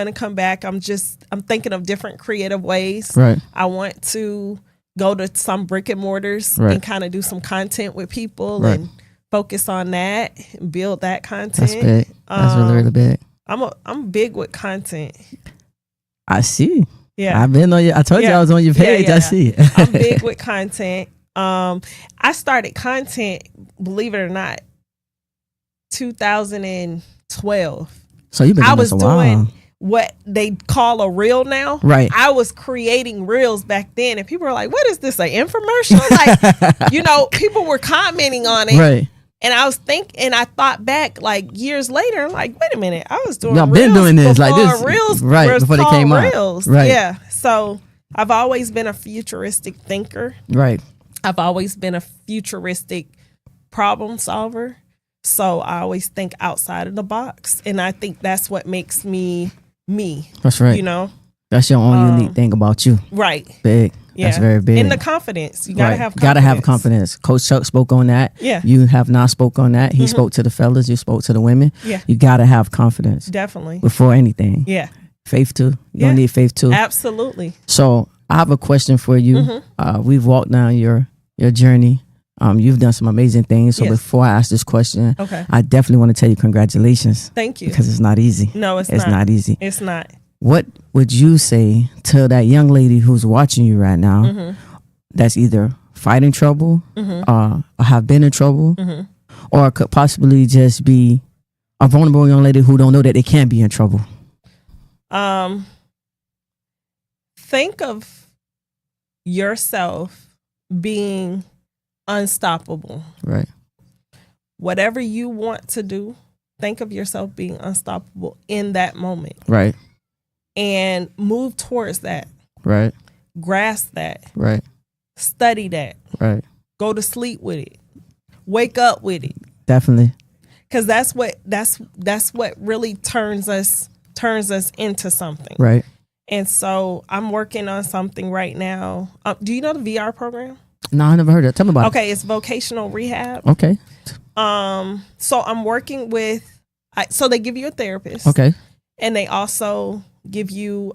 thinking of different creative ways. Right. I want to go to some brick and mortars Right. and kind of do some content with people Right. and focus on that and build that content. That's big. That's really, really big. I'm big with content. I see. Yeah. I've been on your. I told you I was on your page. Yeah. I see. I'm big with content. I started content, believe it or not, 2012. So you've been doing I was this a while. doing what they call a reel now. Right. I was creating reels back then, and people were like, "What is this? An infomercial?" Like, people were commenting on it. Right. And I was thinking, I thought back like years later, I'm like, wait a minute, I was doing Y'all reels been doing this like before this, reels right? was Before they called came out, reels. right? Yeah. So I've always been a futuristic thinker. Right. I've always been a futuristic problem solver. So I always think outside of the box, and I think that's what makes me me. That's right. That's your own unique thing about you. Right. Big. Yeah. That's very big. And the confidence. You gotta have confidence. Gotta have confidence. Coach Chuck spoke on that. Yeah. You have not spoke on that. He spoke to the fellas. You spoke to the women. Yeah. You gotta have confidence. Definitely. Before anything. Yeah. Faith too. You don't need faith too. Absolutely. So I have a question for you. We've walked down your journey. You've done some amazing things. So Yes. before I ask this question, Okay. I definitely want to tell you congratulations. Thank you. Because it's not easy. No, it's It's not. not easy. It's not. What would you say to that young lady who's watching you right now that's either fighting trouble or have been in trouble or could possibly just be a vulnerable young lady who don't know that they can be in trouble? Think of yourself being unstoppable. Right. Whatever you want to do, think of yourself being unstoppable in that moment Right. and move towards that. Right. Grasp that. Right. Study that. Right. Go to sleep with it. Wake up with it. Definitely. Because that's what really turns us into something. Right. And so I'm working on something right now. Do you know the VR program? No, I never heard of it. Tell me about Okay, it's vocational rehab. it. Okay. So I'm working with. So they give you a therapist. Okay. And they also give you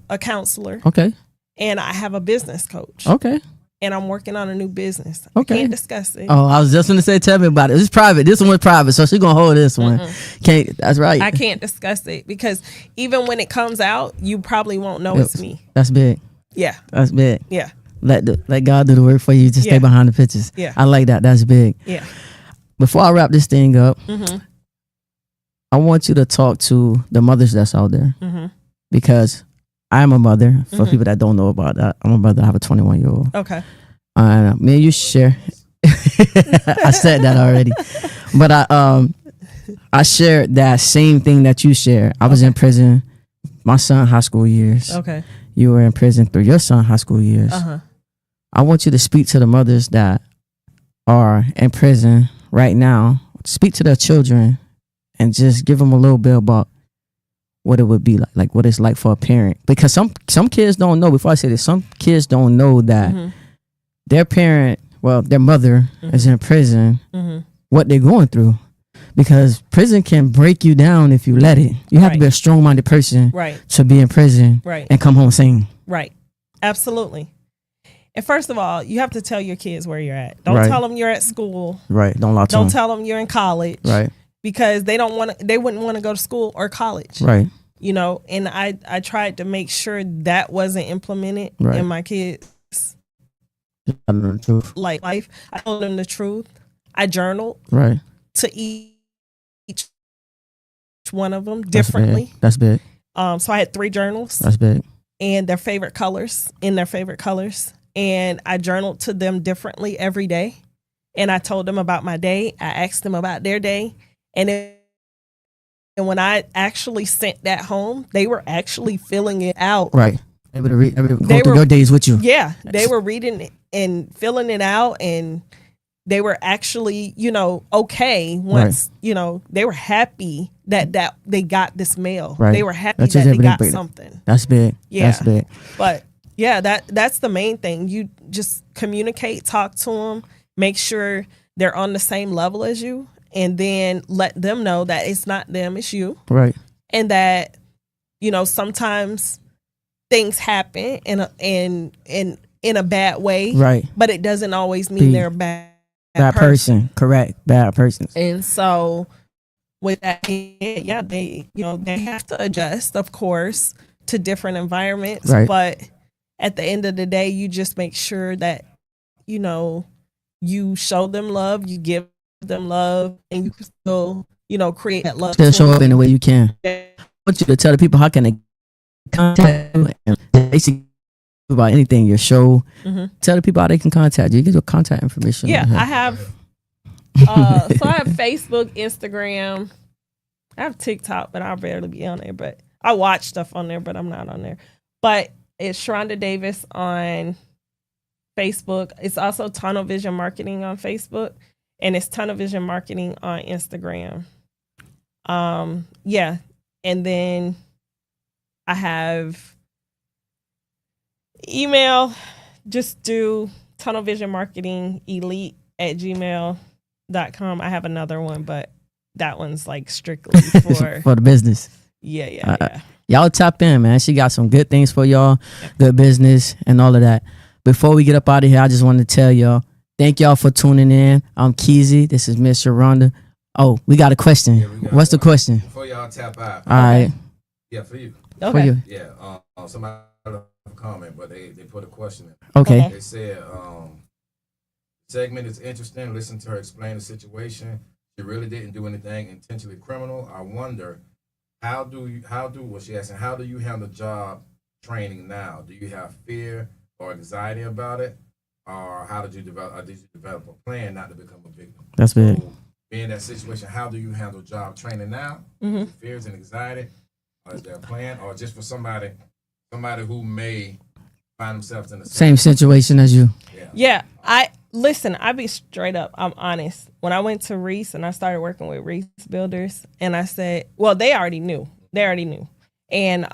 a counselor. Okay. And I have a business coach. Okay. And I'm working on a new business. Okay. I can't discuss it. Oh, I was just gonna say, tell me about it. It's private. This one's private, so she's gonna hold this one. Can't. That's right. I can't discuss it because even when it comes out, you probably won't know it's me. That's big. Yeah. That's big. Yeah. Let God do the work for you. Just stay Yeah. behind the pictures. Yeah. I like that. That's big. Yeah. Before I wrap this thing up, I want you to talk to the mothers that's out there because I am a mother. For people that don't know about that, I'm a mother. I have a 21-year-old. Okay. Me and you share. I said that already, but I shared that same thing that you share. I was in prison, my son high school years. Okay. You were in prison through your son high school years. I want you to speak to the mothers that are in prison right now. Speak to their children and just give them a little bit about what it would be like what it's like for a parent. Because some kids don't know, before I say this, some kids don't know that their parent, well, their mother is in prison, what they're going through. Because prison can break you down if you let it. You have to be a strong-minded person to be in prison and come home sane. Right. Absolutely. And first of all, you have to tell your kids where you're at. Don't tell them you're at school. Right. Don't lie to them. Don't tell them you're in college. Right. Because they wouldn't want to go to school or college. Right. You know, and I tried to make sure that wasn't implemented in my kids' life. I told them the truth. I journaled to each one of them differently. That's big. So I had 3 journals. That's big. And their favorite colors, And I journaled to them differently every day. And I told them about my day. I asked them about their day. And when I actually sent that home, they were actually filling it out. Right. Able to read, go through your days with you. Yeah. They were reading it and filling it out. And they were actually, okay once, they were happy that they got this mail. Right. They were happy that they got something. That's big. Yeah. That's big. But yeah, that's the main thing. You just communicate, talk to them, make sure they're on the same level as you, and then let them know that it's not them, it's you. Right. And that, sometimes things happen in a bad way. Right. But it doesn't always mean they're a bad person. Correct. Bad person. And so with that, they have to adjust, of course, to different environments. Right. But at the end of the day, you just make sure that, you show them love, you give them love, and you can still, create that love. Still show up in the way you can. I want you to tell the people how can they contact you and basically about anything, your show. Tell the people how they can contact you. Get your contact information. Yeah, I have. So I have Facebook, Instagram. I have TikTok, but I'll barely be on there. But I watch stuff on there, but I'm not on there. But it's Cheronda Davis on Facebook. It's also Tunnel Vision Marketing on Facebook, and it's Tunnel Vision Marketing on Instagram. Yeah, and then I have email. Just do Tunnel Vision Marketing Elite at gmail.com. I have another one, but that one's like strictly for the business. Yeah. Y'all tap in, man. She got some good things for y'all, good business and all of that. Before we get up out of here, I just wanted to tell y'all, thank y'all for tuning in. I'm Keezy. This is Miss Cheronda. Oh, we got a question. What's the question? Before y'all tap out. All right. Yeah, for you. Okay. For you. Yeah, somebody left a comment, but they put a question in. Okay. They said, segment is interesting. Listen to her explain the situation. She really didn't do anything intentionally criminal. I wonder, how do you handle job training now? Do you have fear or anxiety about it? Or how did you develop a plan not to become a victim? That's big. So, being in that situation, how do you handle job training now? Fears and anxiety? Or is there a plan? Or just for somebody who may find themselves in the same situation as you? Yeah. I be straight up. I'm honest. When I went to Reese and I started working with Reese Builders, and I said, well, they already knew. And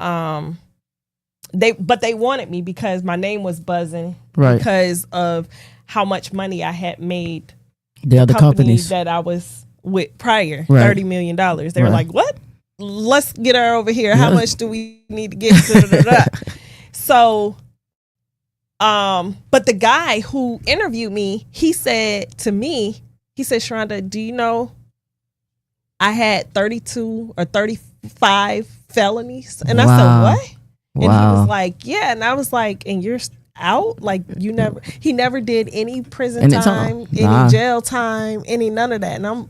they wanted me because my name was buzzing, right? Because of how much money I had made. The other companies that I was with prior, right. $30 million. They were like, what? Let's get her over here. How much do we need to get? So, but the guy who interviewed me, he said to me, Cheronda, do you know I had 32 or 35 felonies? And I said, what? And he was like, yeah. And I was like, and you're out? Like he never did any prison time, any jail time, none of that. And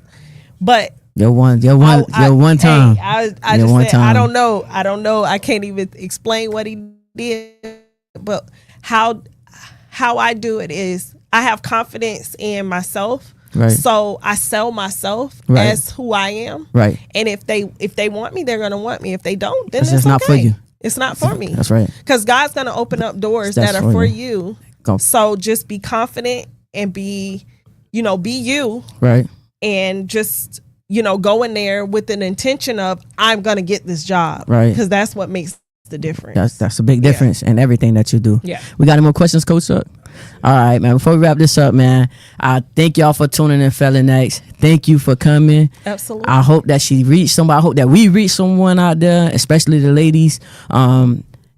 your one time. I just said, I don't know. I can't even explain what he is, but how I do it is I have confidence in myself. Right. So I sell myself Right. as who I am. Right. And if they want me, they're gonna want me. If they don't, then It's it's just not for okay. you. It's not for me. That's right. Because God's gonna open up doors That's that are for for you. you. Go. So just be confident and be you, Right. and just go in there with an intention of I'm gonna get this job. Right. Because that's what makes the difference. That's a big difference in everything that you do. Yeah. We got any more questions, Coach Chuck? All right, man. Before we wrap this up, man, I thank y'all for tuning in, Felon X. Thank you for coming. Absolutely. I hope that she reached somebody. I hope that we reach someone out there, especially the ladies.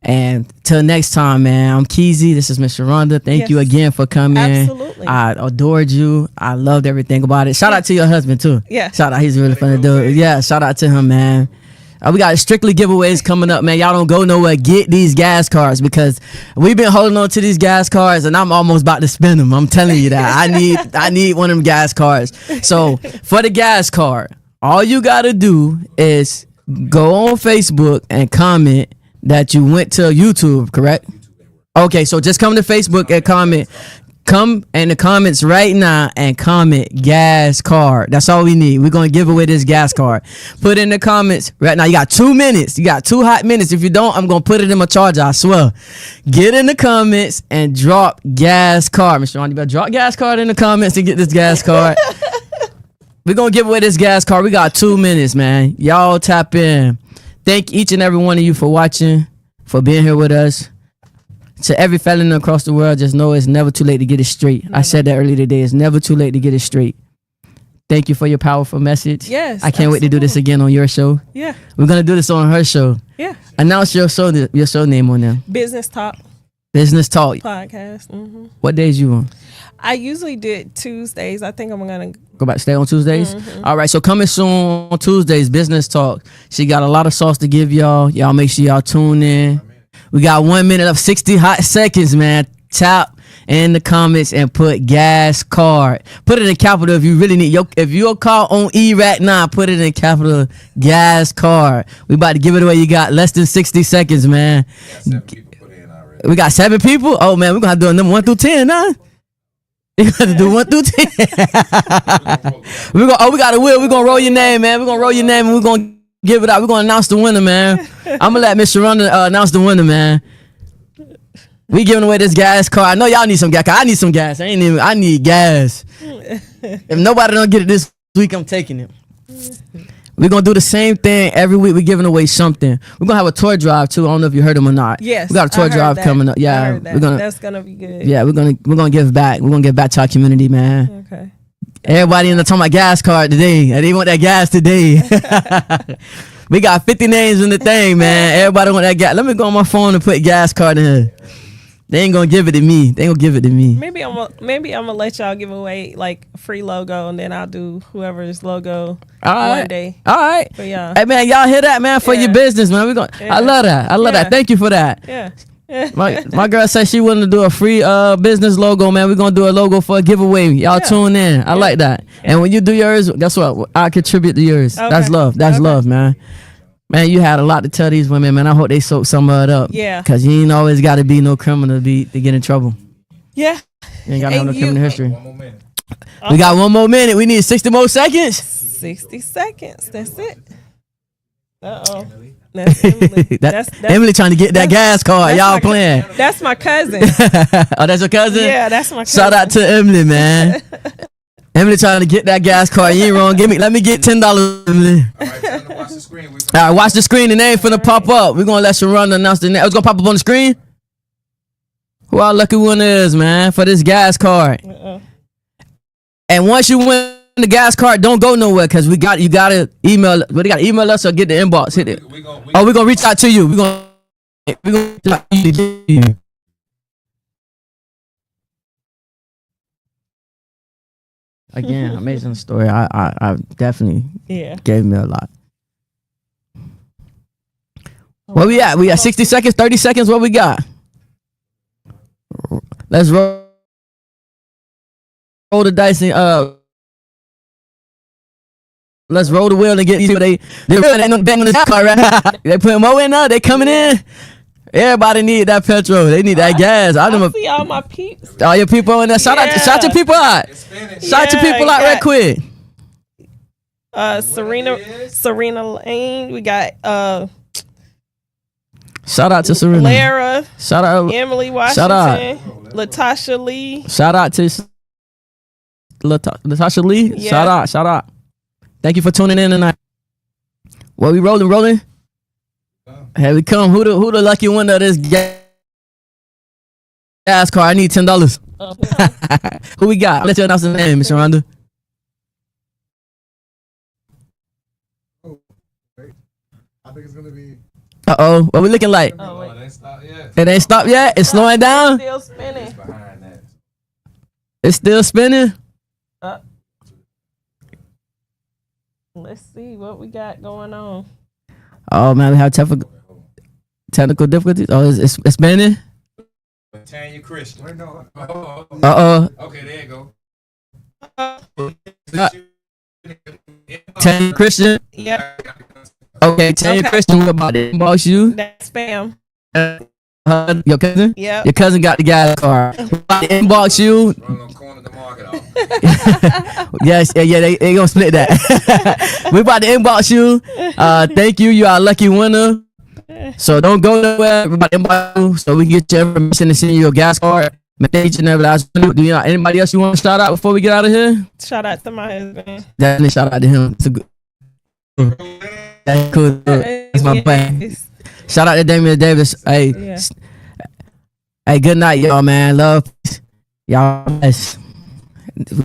And till next time, man, I'm Keezy. This is Miss Cheronda. Thank you Yes. again for coming. Absolutely. I adored you. I loved everything about it. Shout out to your husband, too. Yeah. Shout out. He's a really funny dude. Yeah, shout out to him, man. We got strictly giveaways coming up, man. Y'all don't go nowhere. Get these gas cards because we've been holding on to these gas cards and I'm almost about to spend them. I'm telling you that. I need one of them gas cards. So for the gas card, all you got to do is go on Facebook and comment that you went to YouTube, correct? Okay, so just come to Facebook and comment. Come in the comments right now and comment gas card. That's all we need. We're going to give away this gas card. Put in the comments right now. You got 2 minutes. You got 2 hot minutes. If you don't, I'm going to put it in my charger, I swear. Get in the comments and drop gas card. Mr. Ron, you better drop gas card in the comments and get this gas card. We're going to give away this gas card. We got 2 minutes, man. Y'all tap in. Thank each and every one of you for watching, for being here with us. To every felon across the world, just know it's never too late to get it straight. I said that earlier today. It's never too late to get it straight. Thank you for your powerful message. Yes, I can't wait to do this again on your show. Yeah. We're going to do this on her show. Yeah. Announce your show name on there. Business Talk Business Talk. podcast. Mm-hmm. What days you on? I usually do it Tuesdays. I think I'm gonna Go back, stay on Tuesdays? Mm-hmm. All right, so coming soon on Tuesdays, Business Talk. She got a lot of sauce to give y'all. Y'all make sure y'all tune in. We got 1 minute of 60 hot seconds, man. Tap in the comments and put gas card. Put it in capital if you really need. If your car on E right now, put it in capital gas card. We about to give it away. You got less than 60 seconds, man. We got 7 people? Oh, man, we're going to have to do a number 1 through 10, huh? You got to do 1 through 10. We got a wheel. We're going to roll your name, man. We're going to roll your name and we're going to give it out. We're going to announce the winner, man. I'm going to let Miss Cheronda announce the winner, man. We giving away this gas car. I know y'all need some gas. I need some gas. I need gas. If nobody don't get it this week, I'm taking it. We're going to do the same thing every week. We're giving away something. We're going to have a toy drive, too. I don't know if you heard them or not. Yes. We got a toy drive coming up. Yeah. I heard that. That's going to be good. Yeah, we're gonna give back. We're going to give back to our community, man. Okay. Everybody in the talking about gas card today. They want that gas today. We got 50 names in the thing, man. Everybody want that gas. Let me go on my phone and put gas card in here. They ain't gonna give it to me. They gonna give it to me. Maybe I'm gonna let y'all give away like a free logo, and then I'll do whoever's logo one day. All right. For y'all. Hey man, y'all hear that, man? For Yeah. your business, man. We gonna. Yeah. I love that. I love Yeah. that. Thank you for that. Yeah. My girl said she wanted to do a free business logo, man. We're gonna do a logo for a giveaway. Y'all tune in. I like that. And when you do yours, guess what? I contribute to yours. Okay. That's love. That's Okay. love, man. Man, you had a lot to tell these women, man. I hope they soak some of it up. Yeah. Cause you ain't always got to be no criminal to get in trouble. Yeah. You ain't got to have no And criminal history. minute. We got 1 more minute. We need 60 more seconds. 60 seconds. That's it. Uh-oh. That's Emily. That's That's Emily trying to get that gas card. that's Y'all my- playing. That's my cousin. Oh, that's your cousin? Yeah, that's my cousin. Shout out to Emily, man. Emily trying to get that gas card. You ain't wrong. Let me get $10, Emily. All right, time to watch the screen. All right, watch the screen. The name finna pop up. We're gonna let Cheronda announce the name. It's gonna pop up on the screen. Who our lucky winner is, man, for this gas card. Uh-oh. And once you win the gas card, don't go nowhere because you gotta email. But they gotta email us or get the inbox. Hit it. We're gonna reach out to you. We're gonna reach out to you. Again, amazing story. I definitely Yeah. gave me a lot. Where we at? We at 60 seconds, 30 seconds. What we got? Let's roll the dice and let's roll the wheel and get these people. They ain't no betting on this car, right? They putting more in now. They coming in. Everybody need that petrol. They need that gas. I I know see all my peeps. all your people in there. Shout your people out. Shout your Yeah, people out right got- quick. Serena Lane. We got Shout out to Serena. Lara, Shout out. Emily Shout out. Washington, Latasha Lee. Shout out to Latasha Lee. Yeah. Shout out. Thank you for tuning in tonight. Well, we rolling. Here we come. Who the lucky winner of this gas car? I need $10. Who we got? I'll let you announce the name, Miss Cheronda. I think it's gonna be. What we looking like? Oh, wait. it ain't stopped yet. It ain't stopped yet. It's slowing down. Still spinning. Behind that. It's still spinning. Let's see what we got going on. Oh man, we have technical difficulties. Oh, it's spinning. Tanya Christian. Wait, no. Okay, there you go. Tanya Christian. Yep, Okay, Tanya Okay. Christian. What about it? Boss you? that's spam. Your cousin? Yep. Your cousin got the gas car. About to inbox you. Run on corner the market off. Yes, yeah, they gonna split that. We about to inbox you. Thank you. You are a lucky winner. So don't go nowhere. We're about to inbox you so we can get your information and send you your gas card. Message and everything. Do you know anybody else you want to shout out before we get out of here? Shout out to my husband. Definitely shout out to him. It's a good. That's cool. That's my plan. Yes. Shout out to Damian Davis. Hey, Yeah. hey, good night, y'all, man. Love, y'all. Bless.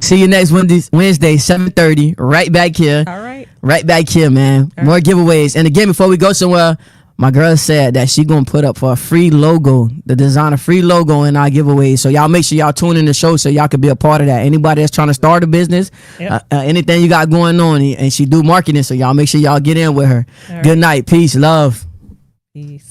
See you next Wednesday, 7:30. Right back here. All right. Right back here, man. All More giveaways. And again, before we go somewhere, my girl said that she gonna put up for a free logo, the design a free logo in our giveaways. So y'all make sure y'all tune in the show so y'all can be a part of that. Anybody that's trying to start a business, Yep. anything you got going on, and she do marketing, so y'all make sure y'all get in with her. All right. Good night, peace, love. Peace.